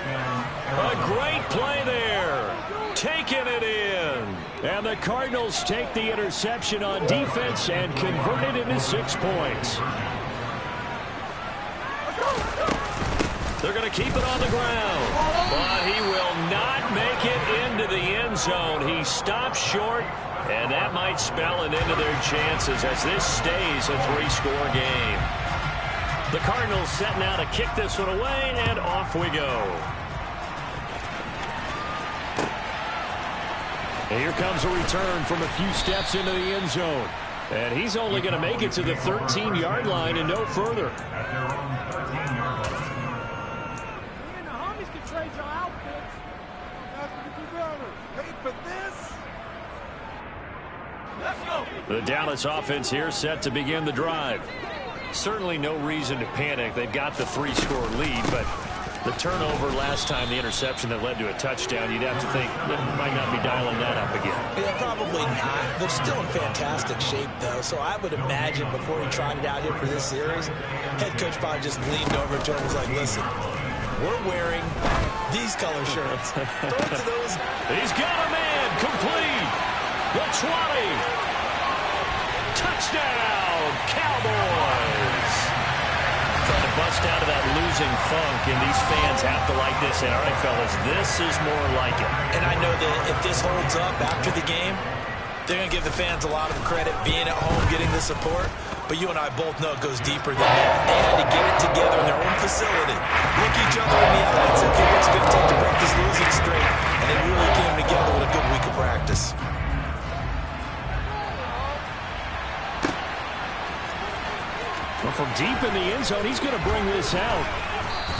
A great play there. Taking it in. And the Cardinals take the interception on defense and convert it into 6 points. They're going to keep it on the ground, but he will not make it into the end zone. He stops short. And that might spell an end to their chances as this stays a 3-score game. The Cardinals set now to kick this one away, and off we go. And here comes a return from a few steps into the end zone. And he's only going to make it to the 13-yard line and no further. The Dallas offense here set to begin the drive. Certainly no reason to panic. They've got the 3-score lead, but the turnover last time, the interception that led to a touchdown, you'd have to think they might not be dialing that up again. Yeah, probably not. They're still in fantastic shape, though, so I would imagine before he tried it out here for this series, head coach probably just leaned over to him and was like, listen, we're wearing these color shirts. Throw it to those. He's got a man complete. The 20. Touchdown, Cowboys! Trying to bust out of that losing funk, and these fans have to like this. And all right, fellas, this is more like it. And I know that if this holds up after the game, they're going to give the fans a lot of credit being at home, getting the support. But you and I both know it goes deeper than that. They had to get it together in their own facility. Look each other in the eye and say, okay, what's it going to take to break this losing streak? And they really came together with a good week of practice. Well, from deep in the end zone, he's going to bring this out.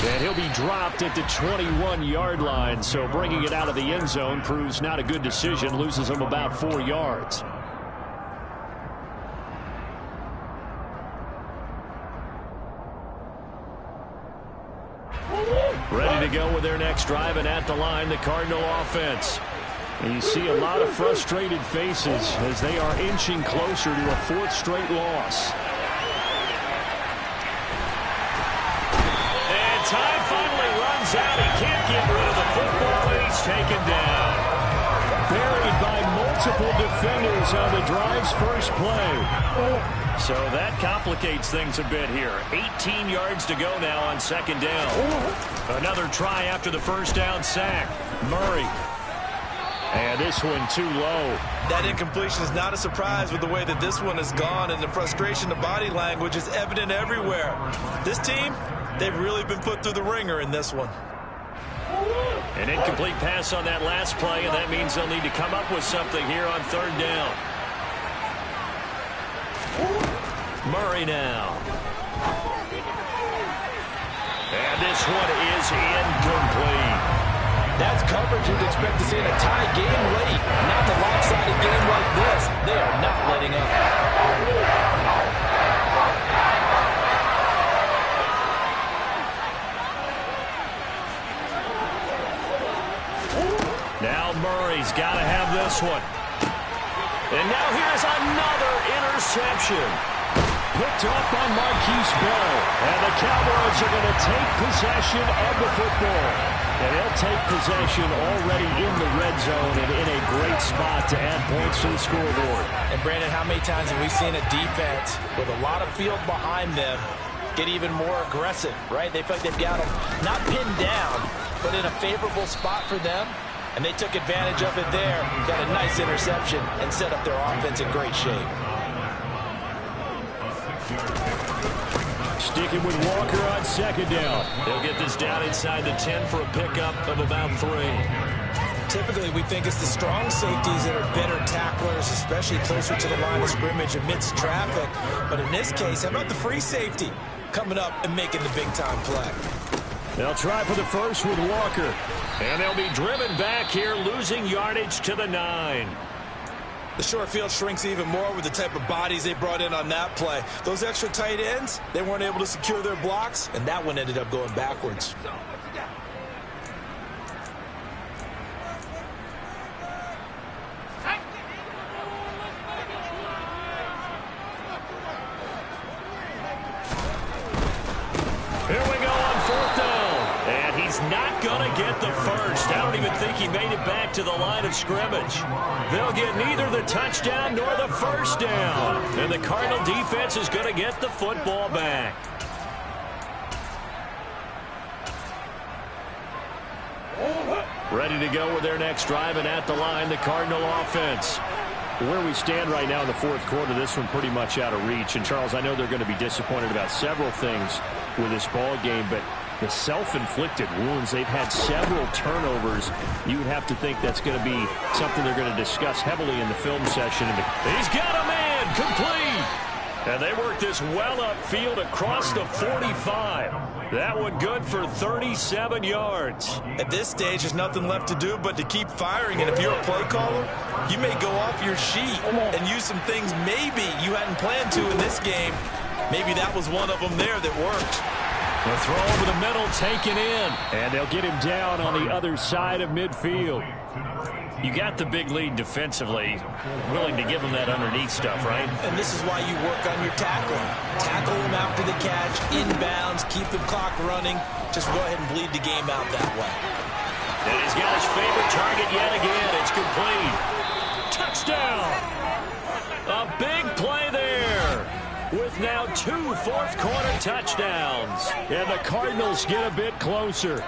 And he'll be dropped at the 21-yard line. So bringing it out of the end zone proves not a good decision. Loses him about 4 yards. Ready to go with their next drive, and at the line, the Cardinal offense. And you see a lot of frustrated faces as they are inching closer to a 4th straight loss. Time finally runs out. He can't get rid of the football, and he's taken down. Buried by multiple defenders on the drive's first play. So that complicates things a bit here. 18 yards to go now on 2nd down. Another try after the first down sack. Murray. And this one too low. That incompletion is not a surprise with the way that this one has gone, and the frustration, the body language is evident everywhere. This team, they've really been put through the ringer in this one. An incomplete pass on that last play, and that means they'll need to come up with something here on 3rd down. Murray now. And this one is incomplete. That's coverage you'd expect to see in a tie game late. Not a lopsided game like this. They are not letting up. Now Murray's got to have this one. And now here's another interception. Picked up by Marquise Bell. And the Cowboys are going to take possession of the football. And they'll take possession already in the red zone and in a great spot to add points to the scoreboard. And Brandon, how many times have we seen a defense with a lot of field behind them get even more aggressive, right? They feel like they've got them not pinned down, but in a favorable spot for them. And they took advantage of it there, got a nice interception, and set up their offense in great shape. Sticking with Walker on 2nd down. They'll get this down inside the 10 for a pickup of about 3. Typically, we think it's the strong safeties that are better tacklers, especially closer to the line of scrimmage amidst traffic. But in this case, how about the free safety coming up and making the big-time play? They'll try for the first with Walker. And they'll be driven back here, losing yardage to the 9. The short field shrinks even more with the type of bodies they brought in on that play. Those extra tight ends, they weren't able to secure their blocks, and that one ended up going backwards. Here we go on 4th down. And he's not going to get the first. I don't even think he made it back to the line of scrimmage. They'll get neither the touchdown nor the first down. And the Cardinal defense is going to get the football back. Ready to go with their next drive, and at the line, the Cardinal offense. Where we stand right now in the 4th quarter, this one pretty much out of reach. And, Charles, I know they're going to be disappointed about several things with this ball game, but the self-inflicted wounds, they've had several turnovers. You would have to think that's going to be something they're going to discuss heavily in the film session. He's got a man complete. And they work this well upfield across the 45. That one good for 37 yards. At this stage, there's nothing left to do but to keep firing. And if you're a play caller, you may go off your sheet and use some things maybe you hadn't planned to in this game. Maybe that was one of them there that worked. The throw over the middle taken in. And they'll get him down on the other side of midfield. You got the big lead defensively. Willing to give them that underneath stuff, right? And this is why you work on your tackling. Tackle them after the catch, inbounds, keep the clock running. Just go ahead and bleed the game out that way. And he's got his favorite target yet again. It's complete. Touchdown. A big play there. With now 2 fourth-quarter touchdowns. And the Cardinals get a bit closer.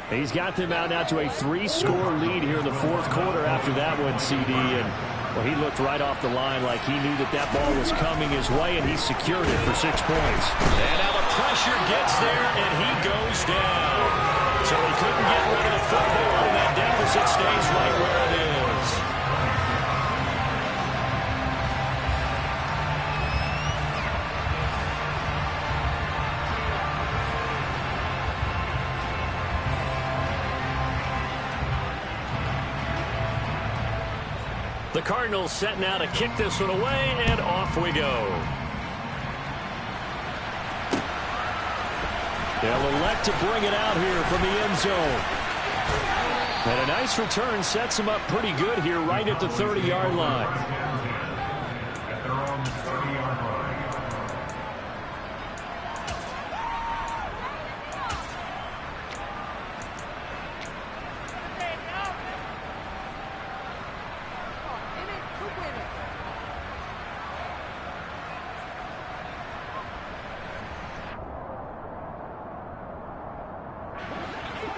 He's got them out now to a 3-score lead here in the 4th quarter after that one, CD. And, well, he looked right off the line like he knew that that ball was coming his way, and he secured it for 6 points. And now the pressure gets there, and he goes down. So he couldn't get rid of the football, and that deficit stays right where it is. The Cardinals set now to kick this one away, and off we go. They'll elect to bring it out here from the end zone. And a nice return sets them up pretty good here right at the 30-yard line.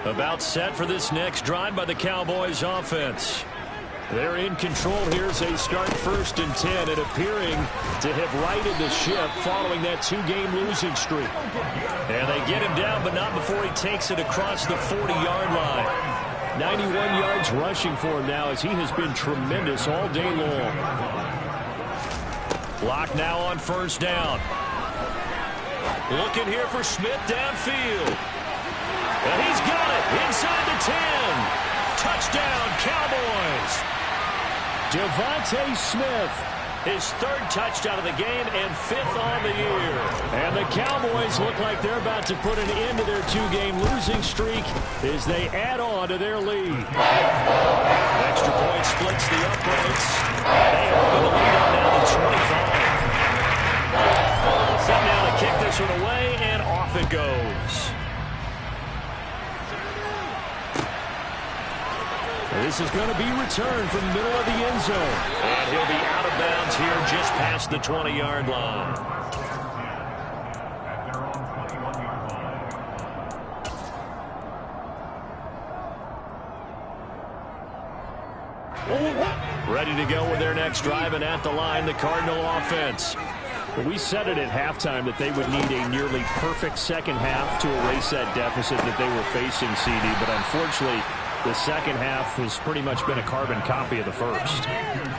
About set for this next drive by the Cowboys offense. They're in control here as they start 1st and 10 and appearing to have righted the ship following that 2-game losing streak. And they get him down, but not before he takes it across the 40-yard line. 91 yards rushing for him now as he has been tremendous all day long. Block now on 1st down. Looking here for Smith downfield. And he's got it inside the 10. Touchdown, Cowboys. Devontae Smith, his 3rd touchdown of the game and 5th on the year. And the Cowboys look like they're about to put an end to their 2-game losing streak as they add on to their lead. Extra point splits the uprights. They open the lead up now to 25. Set now to kick this one away, and off it goes. This is going to be returned from the middle of the end zone. And he'll be out of bounds here just past the 20-yard line. Ready to go with their next drive, and at the line, the Cardinal offense. Well, we said it at halftime that they would need a nearly perfect second half to erase that deficit that they were facing, CD. But unfortunately, The second half has pretty much been a carbon copy of the first.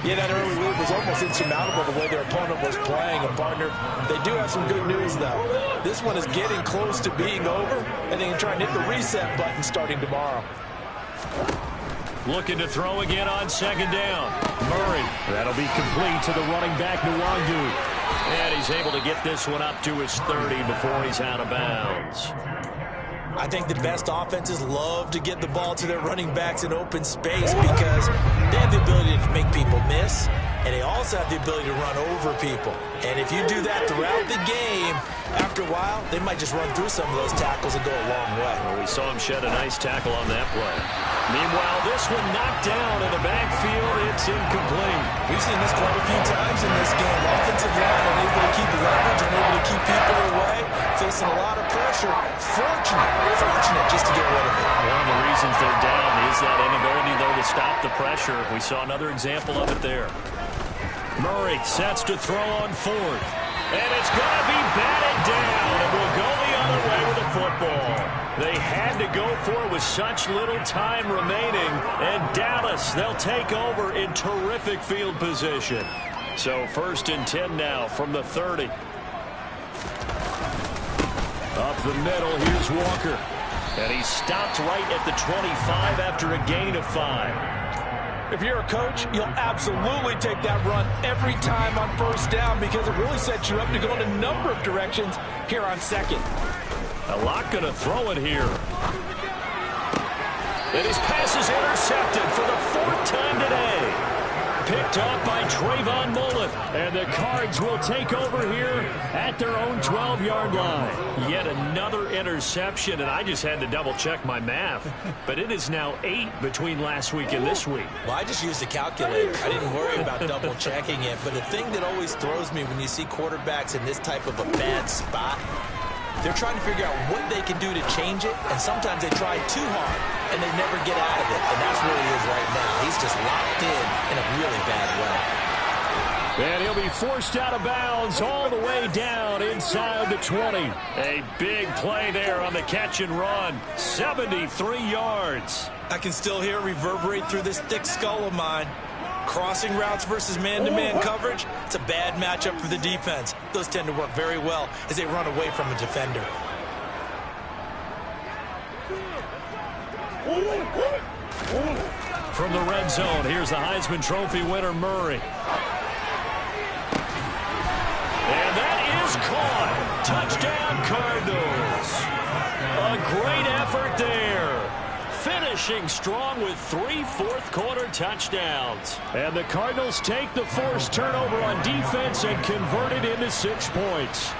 Yeah, that early lead was almost insurmountable the way their opponent was playing. And, partner, they do have some good news, though. This one is getting close to being over, and they can try and hit the reset button starting tomorrow. Looking to throw again on second down. Murray. That'll be complete to the running back, Nwangu. And he's able to get this one up to his 30 before he's out of bounds. I think the best offenses love to get the ball to their running backs in open space because they have the ability to make people miss, and they also have the ability to run over people. And if you do that throughout the game, after a while, they might just run through some of those tackles and go a long way. Well, we saw him shed a nice tackle on that play. Meanwhile, this one knocked down in the backfield. It's incomplete. We've seen this quite a few times in this game. Offensive line unable to keep leverage, unable to keep people away, facing a lot of pressure. Fortunate just to get rid of it. One of the reasons they're down is that inability, though, to stop the pressure. We saw another example of it there. Murray sets to throw on fourth. And it's going to be batted down, and we'll go the other way with the football. They had to go for it with such little time remaining, and Dallas, they'll take over in terrific field position. So 1st and 10 now from the 30. Up the middle, here's Walker. And he stopped right at the 25 after a gain of 5. If you're a coach, you'll absolutely take that run every time on first down because it really sets you up to go in a number of directions here on second. A lot going to throw it here. And his pass is intercepted for the 4th time today. Picked off by Trayvon Mullen. And the Cards will take over here at their own 12-yard line. Yet another interception, and I just had to double-check my math. But it is now 8 between last week and this week. Well, I just used a calculator. I didn't worry about double-checking it. But the thing that always throws me when you see quarterbacks in this type of a bad spot, they're trying to figure out what they can do to change it, and sometimes they try too hard, and they never get out of it, and that's where he is right now. He's just locked in a really bad way. And he'll be forced out of bounds all the way down inside the 20. A big play there on the catch and run. 73 yards. I can still hear it reverberate through this thick skull of mine. Crossing routes versus man-to-man coverage, it's a bad matchup for the defense. Those tend to work very well as they run away from a defender. From the red zone, here's the Heisman Trophy winner, Murray. And that is caught. Touchdown, Cardinals. A great effort there. Finishing strong with 3 fourth-quarter touchdowns. And the Cardinals take the forced turnover on defense and convert it into 6 points.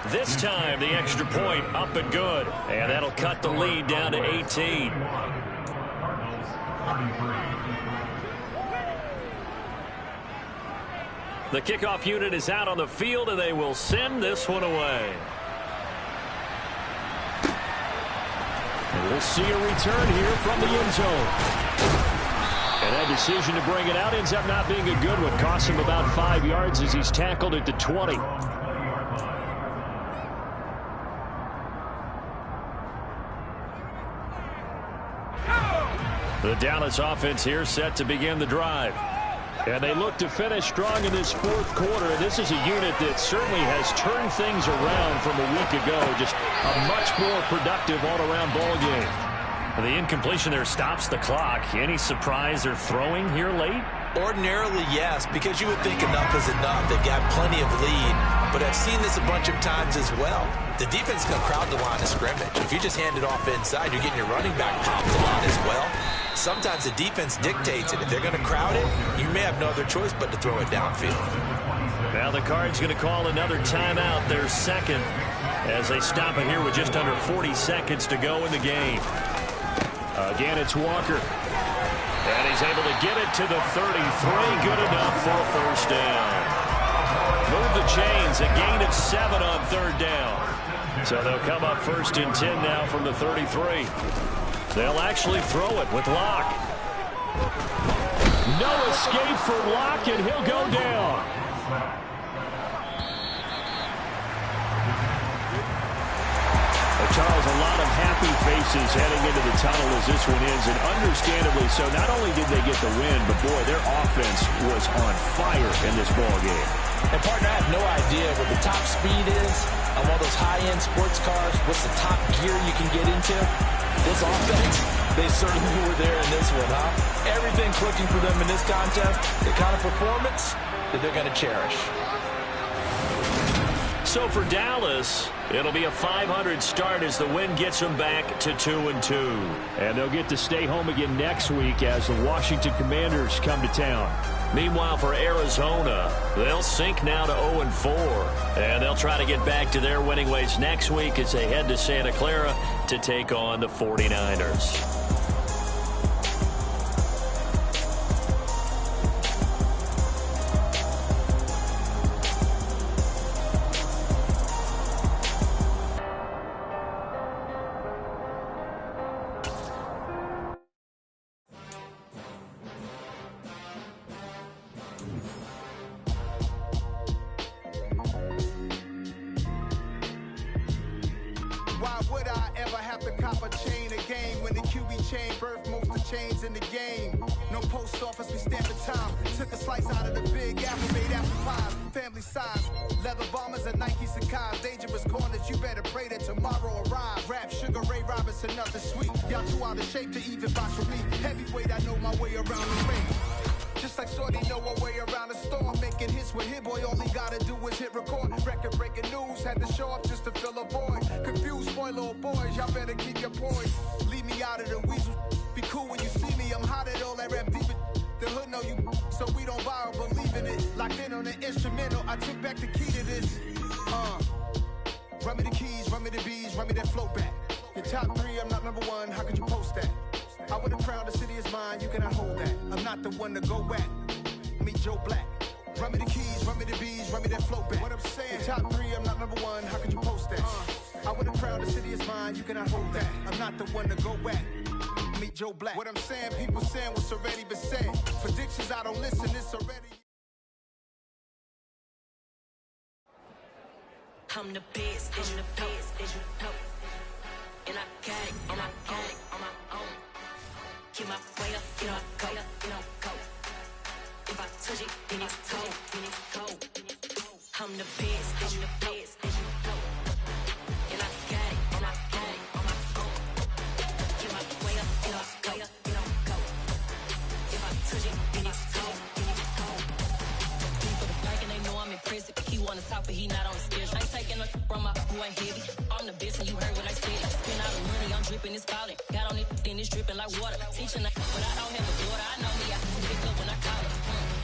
This time, the extra point up and good. And that'll cut the lead down to 18. The kickoff unit is out on the field, and they will send this one away. And we'll see a return here from the end zone. And that decision to bring it out ends up not being a good one. Costs him about 5 yards as he's tackled at the 20. The Dallas offense here set to begin the drive. And they look to finish strong in this 4th quarter. This is a unit that certainly has turned things around from a week ago. Just a much more productive all-around ball game. The incompletion there stops the clock. Any surprise they're throwing here late? Ordinarily, yes, because you would think enough is enough. They've got plenty of lead, but I've seen this a bunch of times as well. The defense is going to crowd the line of scrimmage. If you just hand it off inside, you're getting your running back popped a lot as well. Sometimes the defense dictates it. If they're going to crowd it, you may have no other choice but to throw it downfield. Now the Cards going to call another timeout, their second, as they stop it here with just under 40 seconds to go in the game. Again, it's Walker. And he's able to get it to the 33. Good enough for a first down. Move the chains. A gain of 7 on 3rd down. So they'll come up 1st and 10 now from the 33. They'll actually throw it with Locke. No escape for Locke, and he'll go down. Charles, a lot of happy faces heading into the tunnel as this one ends, and understandably so. Not only did they get the win, but, boy, their offense was on fire in this ball game. And, partner, I have no idea what the top speed is on one of those high-end sports cars. What's the top gear you can get into? This offense, they certainly were there in this one, huh? Everything clicking for them in this contest, the kind of performance that they're going to cherish. So for Dallas, it'll be a .500 start as the win gets them back to 2-2. And they'll get to stay home again next week as the Washington Commanders come to town. Meanwhile, for Arizona, they'll sink now to 0-4. And they'll try to get back to their winning ways next week as they head to Santa Clara to take on the 49ers. Why would I ever have to cop a chain a game when the QB chain birthed most of chains in the game? No post office, we stamped the time. Took a slice out of the big apple, made apple pies. Family size, leather bombers and Nike Sacai's. Dangerous corners, you better pray that tomorrow arrives. Rap, Sugar Ray Robinson, nothing sweet. Y'all too out of shape to even box for me. Heavyweight, I know my way around the ring. Just like Shorty know a way around the storm. Making hits with Hit Boy, all he gotta do is hit record. Record-breaking news, had to show up just to fill a void. Confused, spoiled little boys, y'all better keep your poise. Leave me out of the weasel. Be cool when you see me, I'm hot at all that rap deep. The hood know you, so we don't borrow, believe in it. Locked in on the instrumental, I took back the key to this. Run me the keys, run me the bees, run me that flow back. Your top 3, I'm not number 1, how could you post that? I would have crowned the city is mine, you cannot hold that. I'm not the one to go back. Meet Joe Black. Run me the keys, run me the bees, run me that flow back. What I'm saying, top 3, I'm not number 1, how could you post that? I would have crowned the city is mine, you cannot hold that. I'm not the one to go back. Meet Joe Black. What I'm saying, people saying what's already been said. Predictions, I don't listen, it's already. I'm the best, I'm the best, as you know. And I got it, and I got it on my own. Get my way up, you know, go, you know, go. If I touch it, then it's cold, then it's cold. I'm the best, I'm the best, as you know. And I got it, and I got it on my own. Get my way up, you know, go, you know, go. If I touch it, then it's cold, then it's cold. People the bike and they know I'm impressive. He wanna talk, but he not on the schedule. I ain't taking a from my who ain't heavy. I'm the best, and you heard what I said. Spend all the money, I'm dripping, it's falling. Got on it, then it's dripping like water. Teaching, but I don't have a daughter. I know me, I can pick up when I call it.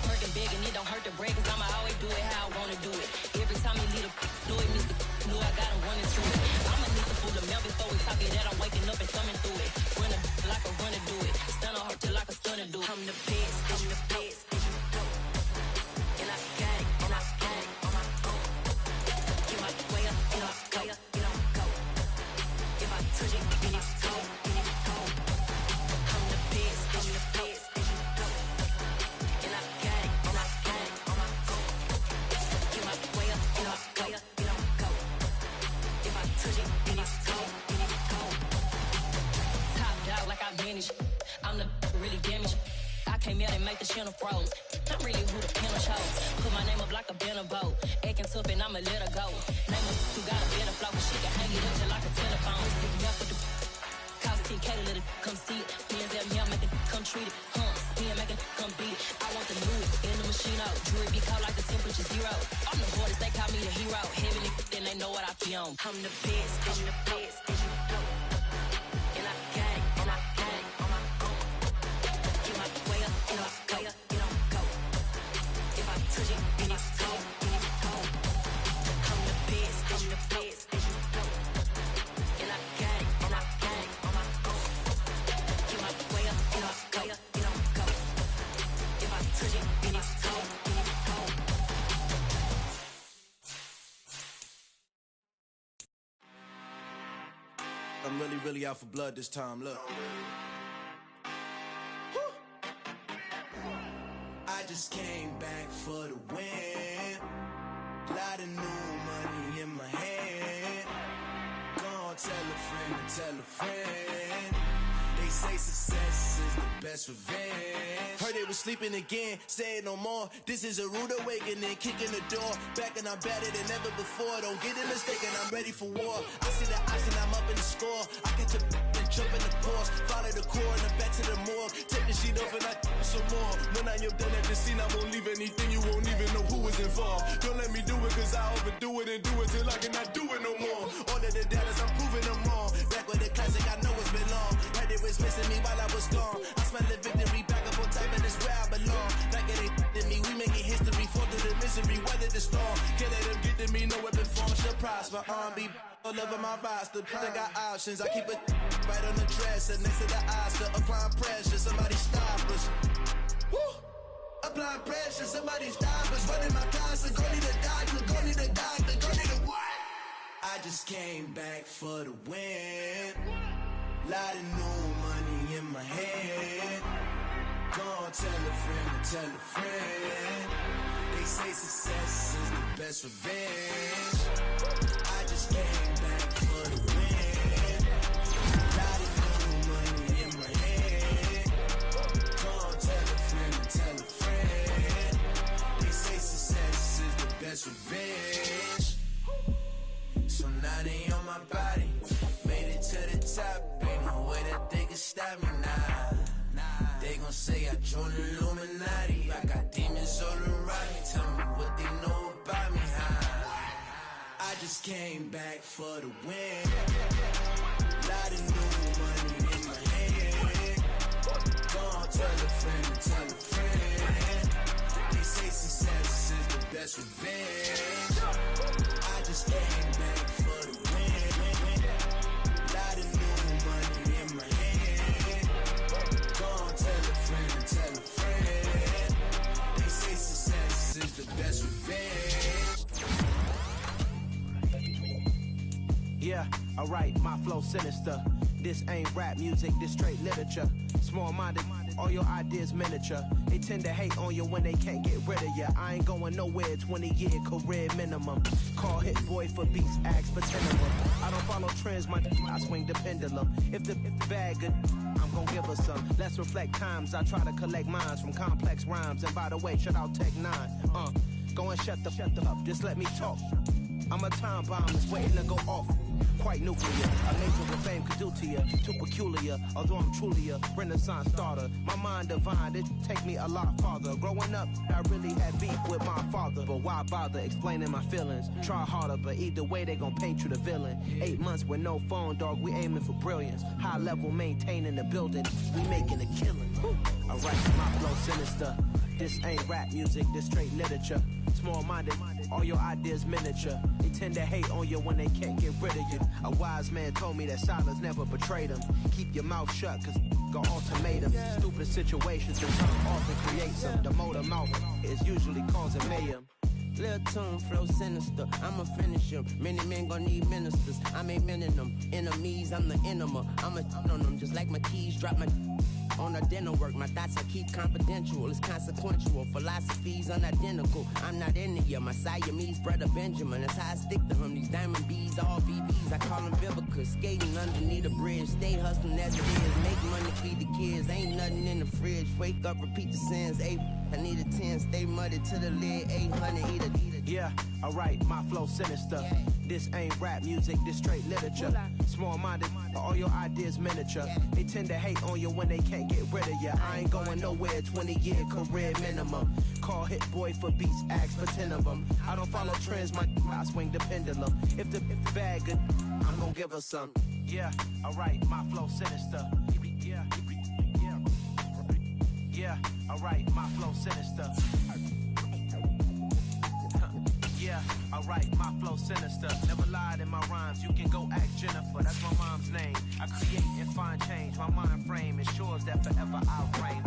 Working big, and it don't hurt the break, cause I'ma always do it how I wanna do it. Every time he lead a know it, Mr. Knew I got him running through it. I'ma need to pull the mail before we talk it that I'm waking up and thumbing through it. Run a like a runner do it. Stun on her till like a stunner do it. I'm the best, I'm the best, and you know. And I got it, and I got it on my own. Get my way up, you know, go, you know, go. If I touch it, then it's cold, then it's cold. I'm the best, I'm the best, and you know. And I got it, and I got it on my own. Get my way up, you know, go, you know, go. If I touch it, then it's cold, then it's cold. Top dog like I manage. I'm the really damaged. I came out and make the channel froze. I'm really who the panel shows. Put my name up like a banner boat. Acting tough and I'ma let her go. Name her who got a better flow, cause she can hang it up just like a telephone. Stick me up with the cost 10K to let it come see it. Hands at me, I make it come treat it. Me and make it come beat it. I want the new in the machine out. Jewelry be cold like the temperature 0. I'm the hardest, they call me the hero. Heaven it, then they know what I be on. I'm the best, I'm the best, as you know. And I got it, and I got it on my own. Get my way up, you know, go, you know, go. If I touch it, then it's cold, then it's cold. I'm the best, I'm the best, as you know. And I got it, and I got it on my own. Get my way up, you know, go, you know, go. If I touch it, then it's cold, then it's cold. I'm really out for blood this time, look. I just came back for the win. Lot of new money in my hand. Gonna tell friend to tell a friend. They say success is the best revenge. Heard they was sleeping again, say it no more. This is a rude awakening, kicking the door. Back and I'm better than ever before. Don't get it mistaken, I'm ready for war. I see the option, I'm up in the score. I catch a and jump in the course. Follow the core and then back to the morgue. Take the sheet off and I some more. When I am done at the scene, I won't leave anything. You won't even know who is involved. Don't let me do it, cause I overdo it and do it till I cannot do it no more. All of the doubters, I'm proving them wrong. Back with the classic, I know it's been long. Heard it was missing me while I was gone. I smell the victory back up on top, and it's where I belong. Like it ain't to me, we making history. Fall through the misery, weather the storm. Can't let them get to me, no weapon form shall prosper. Be all over my roster, I got options. I keep it right on the dresser, next to the Oscar. Applying pressure, somebody stop us. Woo! Applying pressure, somebody stop us. Running my closet, go need a doctor, go need a doctor, go need a what? I just came back for the win. Lot of new money in my head. Go tell a friend to tell a friend. They say success is the best revenge. I just came back for the win. Lot of new money in my head. Go tell a friend to tell a friend. They say success is the best revenge. So now they on my body. Made it to the top. Ain't no way that they can stop me now. They gon' say I joined the Illuminati. I got demons all around me. Tell me what they know about me, huh? I just came back for the win. Lot of new money in my head. Gon' tell a friend to tell a friend. They say success is the best revenge. I just came back for the win. Lot of new money in my head. Gon' tell a friend to tell a friend. They say success is the best revenge. Yeah, alright, my flow sinister. This ain't rap music, this straight literature. Small-minded, all your ideas miniature. They tend to hate on you when they can't get rid of you. I ain't going nowhere, 20-year career minimum. Call hit boy for beats, ask for 10 of them. I don't follow trends, I swing the pendulum. If the bag good, I'm gon' give her some. Let's reflect times, I try to collect minds from complex rhymes. And by the way, shout out Tech 9. Go and shut the up, just let me talk. I'm a time bomb that's waiting to go off. Quite nuclear, a nature what fame could do to you. Too peculiar, although I'm truly a Renaissance starter. My mind divine, it take me a lot farther. Growing up, I really had beef with my father. But why bother explaining my feelings? Try harder, but either way they gon' paint you the villain. 8 months with no phone, dog, we aiming for brilliance. High level maintaining the building, we making a killing. Alright, my flow sinister. This ain't rap music, this straight literature. Small-minded, all your ideas miniature. They tend to hate on you when they can't get rid of you. A wise man told me that silence never betrayed him. Keep your mouth shut, cause got ultimatum. Stupid situations to turn off and create some. The motor mouth is usually causing mayhem. Lil' tune, flow sinister, I'ma finish him. Many men gon' need ministers, I'm aiming them. Enemies, I'm the enema. I'ma on them, just like my keys, drop my on a dinner work. My thoughts I keep confidential, it's consequential. Philosophy's unidentical, I'm not into you. My Siamese brother Benjamin, that's how I stick to him. These diamond bees, all BBs, I call them Vivica. Skating underneath a bridge, stay hustling as it is. Make money, feed the kids, ain't nothing in the fridge. Wake up, repeat the sins, I need a 10, stay muddy to the lid, 800, eat a. Yeah, alright, my flow sinister. This ain't rap music, this straight literature. Small-minded, all your ideas miniature. They tend to hate on you when they can't get rid of you. I ain't going nowhere, 20-year career minimum. Call hit boy for beats, ask for 10 of them. I don't follow trends, I swing the pendulum. If the bag good, I'm gon' give her some. Yeah, alright, my flow sinister. Yeah, alright, my flow sinister. Yeah, alright, my flow sinister. Never lied in my rhymes, you can go ask Jennifer. That's my mom's name. I create and find change. My mind frame ensures that forever I'll reign.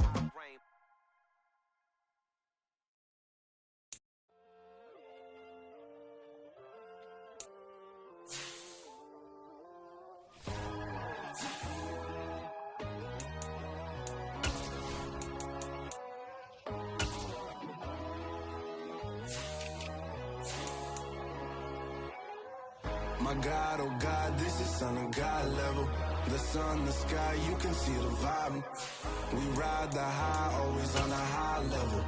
My God, oh God, this is Son of God level. The sun, the sky, you can see the vibe. We ride the high, always on a high level.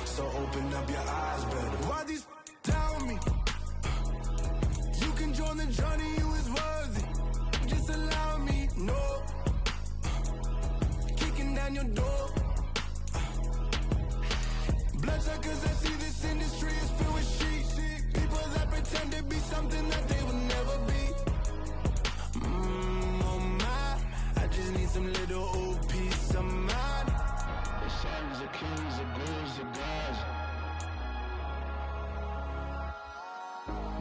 So open up your eyes better. Why these down me? You can join the journey, you is worthy. Just allow me, no. Kicking down your door. Bloodsuckers, I see this industry is filled with sheep. People that pretend to be something that they will never be. Oh my, I just need some little old peace of mind. The sons of kings, the bulls, the gods.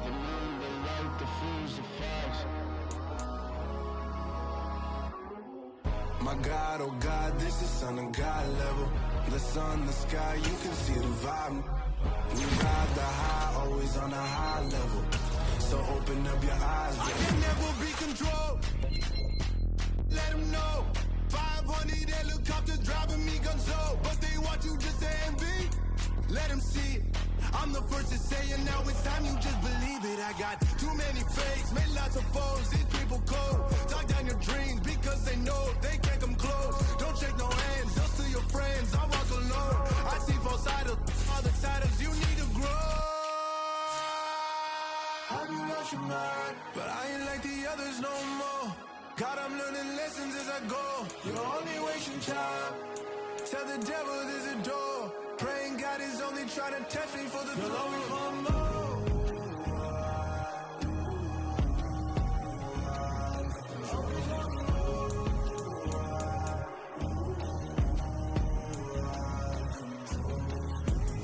The moon, the light, the fools, the facts. My God, oh God, this is Son of God level. The sun, the sky, you can see the vibe. We ride the high, always on a high level. So open up your eyes. I can never be controlled. Let them know. 500 helicopters driving me gunso. But they want you just to envy. Let them see it. I'm the first to say it, now it's time you just believe it. I got too many fakes, made lots of foes. These people cold. Talk down your dreams because they know they can't come close. Don't shake no hands, just to your friends. I walk alone. I see falsiders, other siders. You need to grow. Have you lost your mind? But I ain't like the others no more. God, I'm learning lessons as I go. You're only wasting time. Tell the devil there's a door. Praying God is only trying to test me for the glory.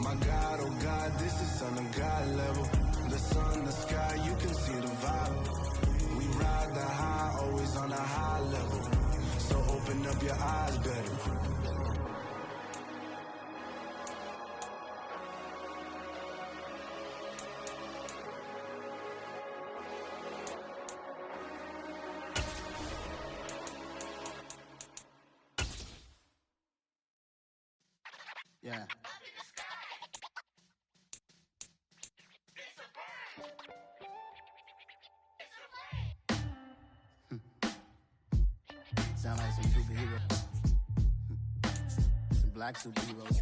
My God, oh God, this is Son of God level. The sun, the sky, you can see the vibe. We ride the high, always on a high level. So open up your eyes better. Yeah. Sound like some superheroes. Some black superheroes.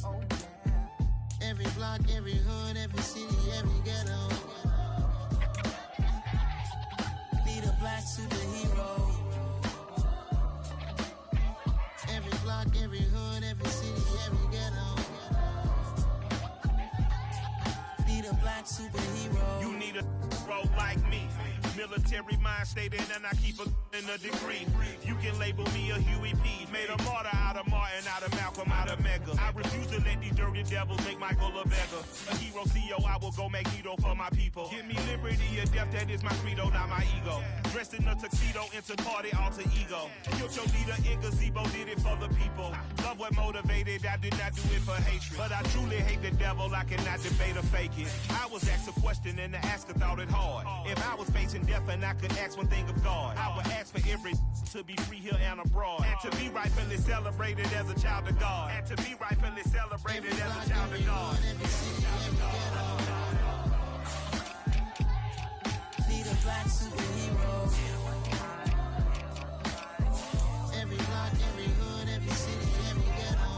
Oh, yeah. Every block, every hood, every city, every ghetto. Need a black superhero. Every block, every hood, every city, every ghetto. Need a black superhero. You need a role like me. Military mind stated, and I keep a degree. You can label me a Huey P. Made a martyr out of Martin, out of Malcolm, out of Mega. I refuse to let these dirty devils make Michael a beggar. A hero CEO, I will go Magneto for my people. Give me liberty or death, that is my credo, not my ego. Dressed in a tuxedo, into party, alter ego. Killed your leader in gazebo, did it for the people. Love what motivated, I did not do it for hatred. But I truly hate the devil, I cannot debate or fake it. I was asked a question and the asker thought it hard. If I was facing death and I could ask one thing of God, I would ask for every to be free here and abroad. And to be rightfully celebrated as a child of God. And to be rightfully celebrated as a child of God. Need a black superhero. Every block, every hood, every city, every ghetto.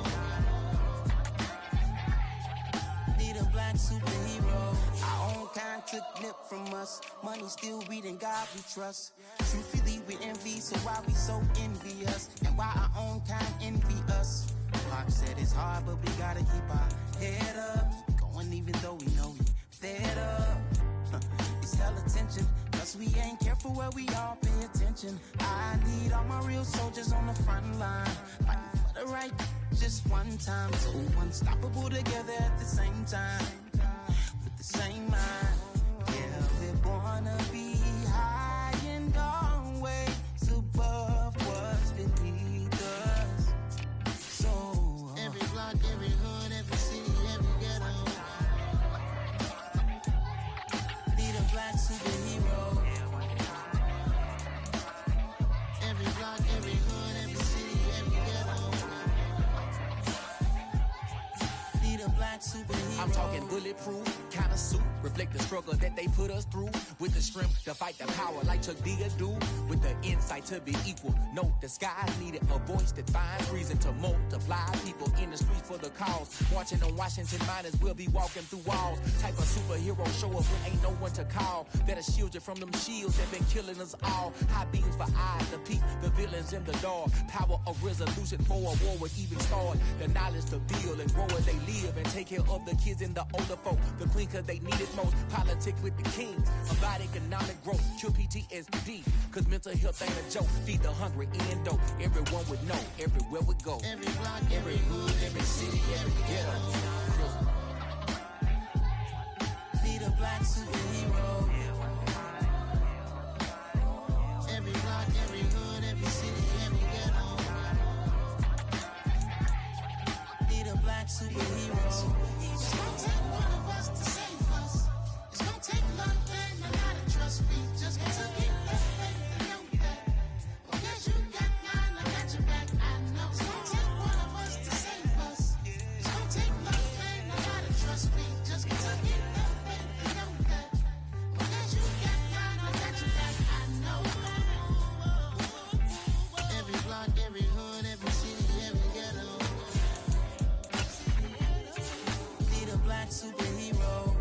Need a black superhero. Our own kind took nip from us. Money still reading God we trust. Truthfully we envy, so why we so envious? And why our own kind envy us? Pac said it's hard, but we gotta keep our head up. Going even though we know we fed up. It's hell attention, cause we ain't careful where we all pay attention. I need all my real soldiers on the front line, fighting for the right just one time. So unstoppable together at the same time, with the same mind. Yeah, we're born to be high and always above what's beneath us. So every block, every hood, every city, every ghetto. Need a black superhero. Every block, every hood, every city, every ghetto. Need a black black superhero. I'm talking bulletproof, kind of suit, reflect the struggle that they put us through. With the strength to fight the power like Chuck D do. With the insight to be equal, no disguise needed. A voice that finds reason to multiply. People in the streets for the cause. Marching on Washington, might as well be walking through walls. Type of superhero show up when ain't no one to call. That'll shield you from them shields that been killing us all. High beams for eyes to peep the villains in the dark. Power of resolution for a war would even start. The knowledge to build and grow as they live and take care of the kids and the older folk. The clean cause they need it most. Politic with the kings. About economic growth. Cure PTSD. Cause mental health ain't a joke. Feed the hungry and dope. Everyone would know. Everywhere we go. Every block, every hood, every city, every ghetto. Be the black superhero. Every block, every hood, every city, every ghetto. Be the black superhero. It's gonna take one of us to save us. It's gonna take love and a lot of trust. We just got to get that faith and know that. Because you got mine, I got your back. I know. It's gonna take one of us to save us. It's gonna take love and a lot of trust. We just got to get that faith and know that. Because you got mine, I got your back. I know. Every block, every hood, every city, every ghetto. Be the black superhero.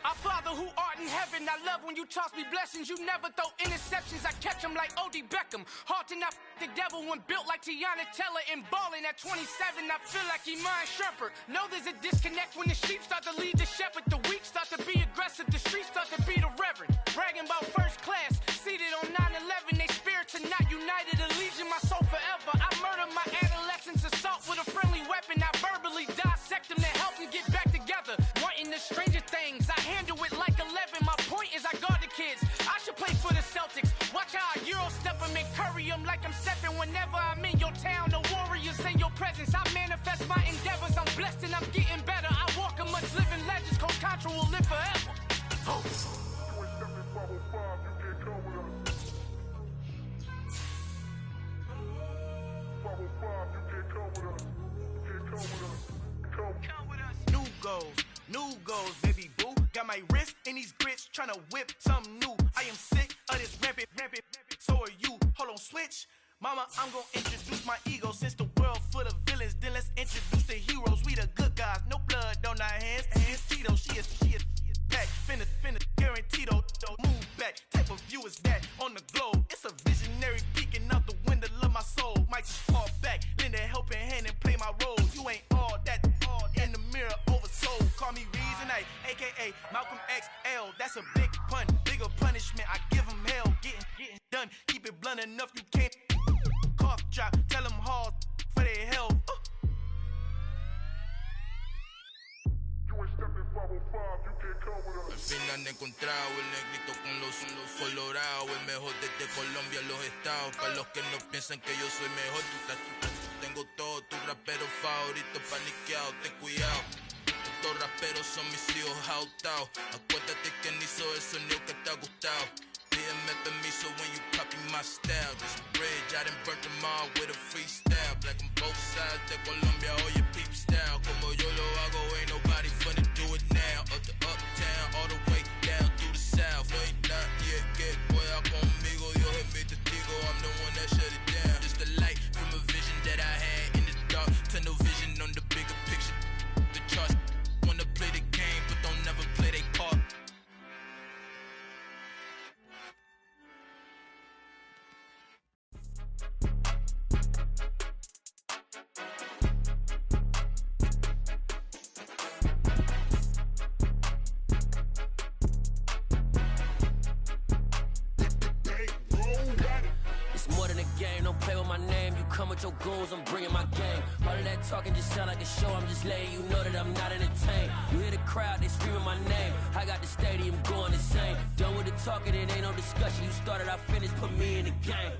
Our Father who art in heaven, I love when you toss me blessings. You never throw interceptions, I catch them like O.D. Beckham. Hard to not the devil when built like Tiana Teller. And balling at 27, I feel like Iman Shumpert. Know there's a disconnect when the sheep start to lead the shepherd. The weak start to be aggressive, the streets start to be the reverend. Bragging about first class, seated on 9/11. They spirits are not united, a legion, my soul forever. I murder my adolescence, assault with a friendly weapon. I verbally dissect them to help them get back together. Wanting the stranger things, I handle it like 11. My point is I guard the kids. I should play for the Celtics. Watch how I Euro step them and curry them like I'm stepping. Whenever I'm in your town, the warriors in your presence. I manifest my endeavors. I'm blessed and I'm getting better. I walk amongst living legends. Coach Contra will live forever. Oh. New goals, baby boo. Got my wrist in these grits, tryna whip something new. I am sick of this rampant. So are you. Hold on, switch. Mama, I'm gonna introduce my ego. Since the world full of villains, then let's introduce the heroes. We the good guys, no blood on our hands. And Tito, she is back. Finna, guaranteed. Move back. Type of view is that on the globe? It's a visionary peeking out the window of my soul. Might just fall back, lend a helping hand and play my role. You ain't all that in the mirror oversold. Call me Reason A, aka Malcolm XL. That's a big pun, bigger punishment. I give him hell, getting done. Keep it blunt enough, you can't cough drop. Tell them hard for their health. Al fin han encontrado el negrito con los colorados, el mejor desde Colombia a los estados. Para los que no piensan que yo soy mejor, tengo todo, tu rapero favorito paniqueado, ten cuidado. Estos raperos son mis hijos adoptados. Acuérdate quién hizo el sonido que te ha gustado. Pídeme permiso when you copy my style. This bridge, I done burnt them all with a freestyle. Black on both sides de Colombia, oye peep style. Como yo lo hago, ain't nobody finna do it now. Up the uptown, all the way down through the south. No hay nadie que pueda conmigo, Dios es mi testigo. I'm the one that shut it down. Just the light from a vision that I had in the dark. Tunnel vision on the bigger picture. The charts wanna play the game, but don't never play their part. Come with your goons, I'm bringing my game. All of that talking just sound like a show. I'm just letting you know that I'm not entertained. You hear the crowd, they screaming my name. I got the stadium going insane. Done with the talking, it ain't no discussion. You started, I finished, put me in the game.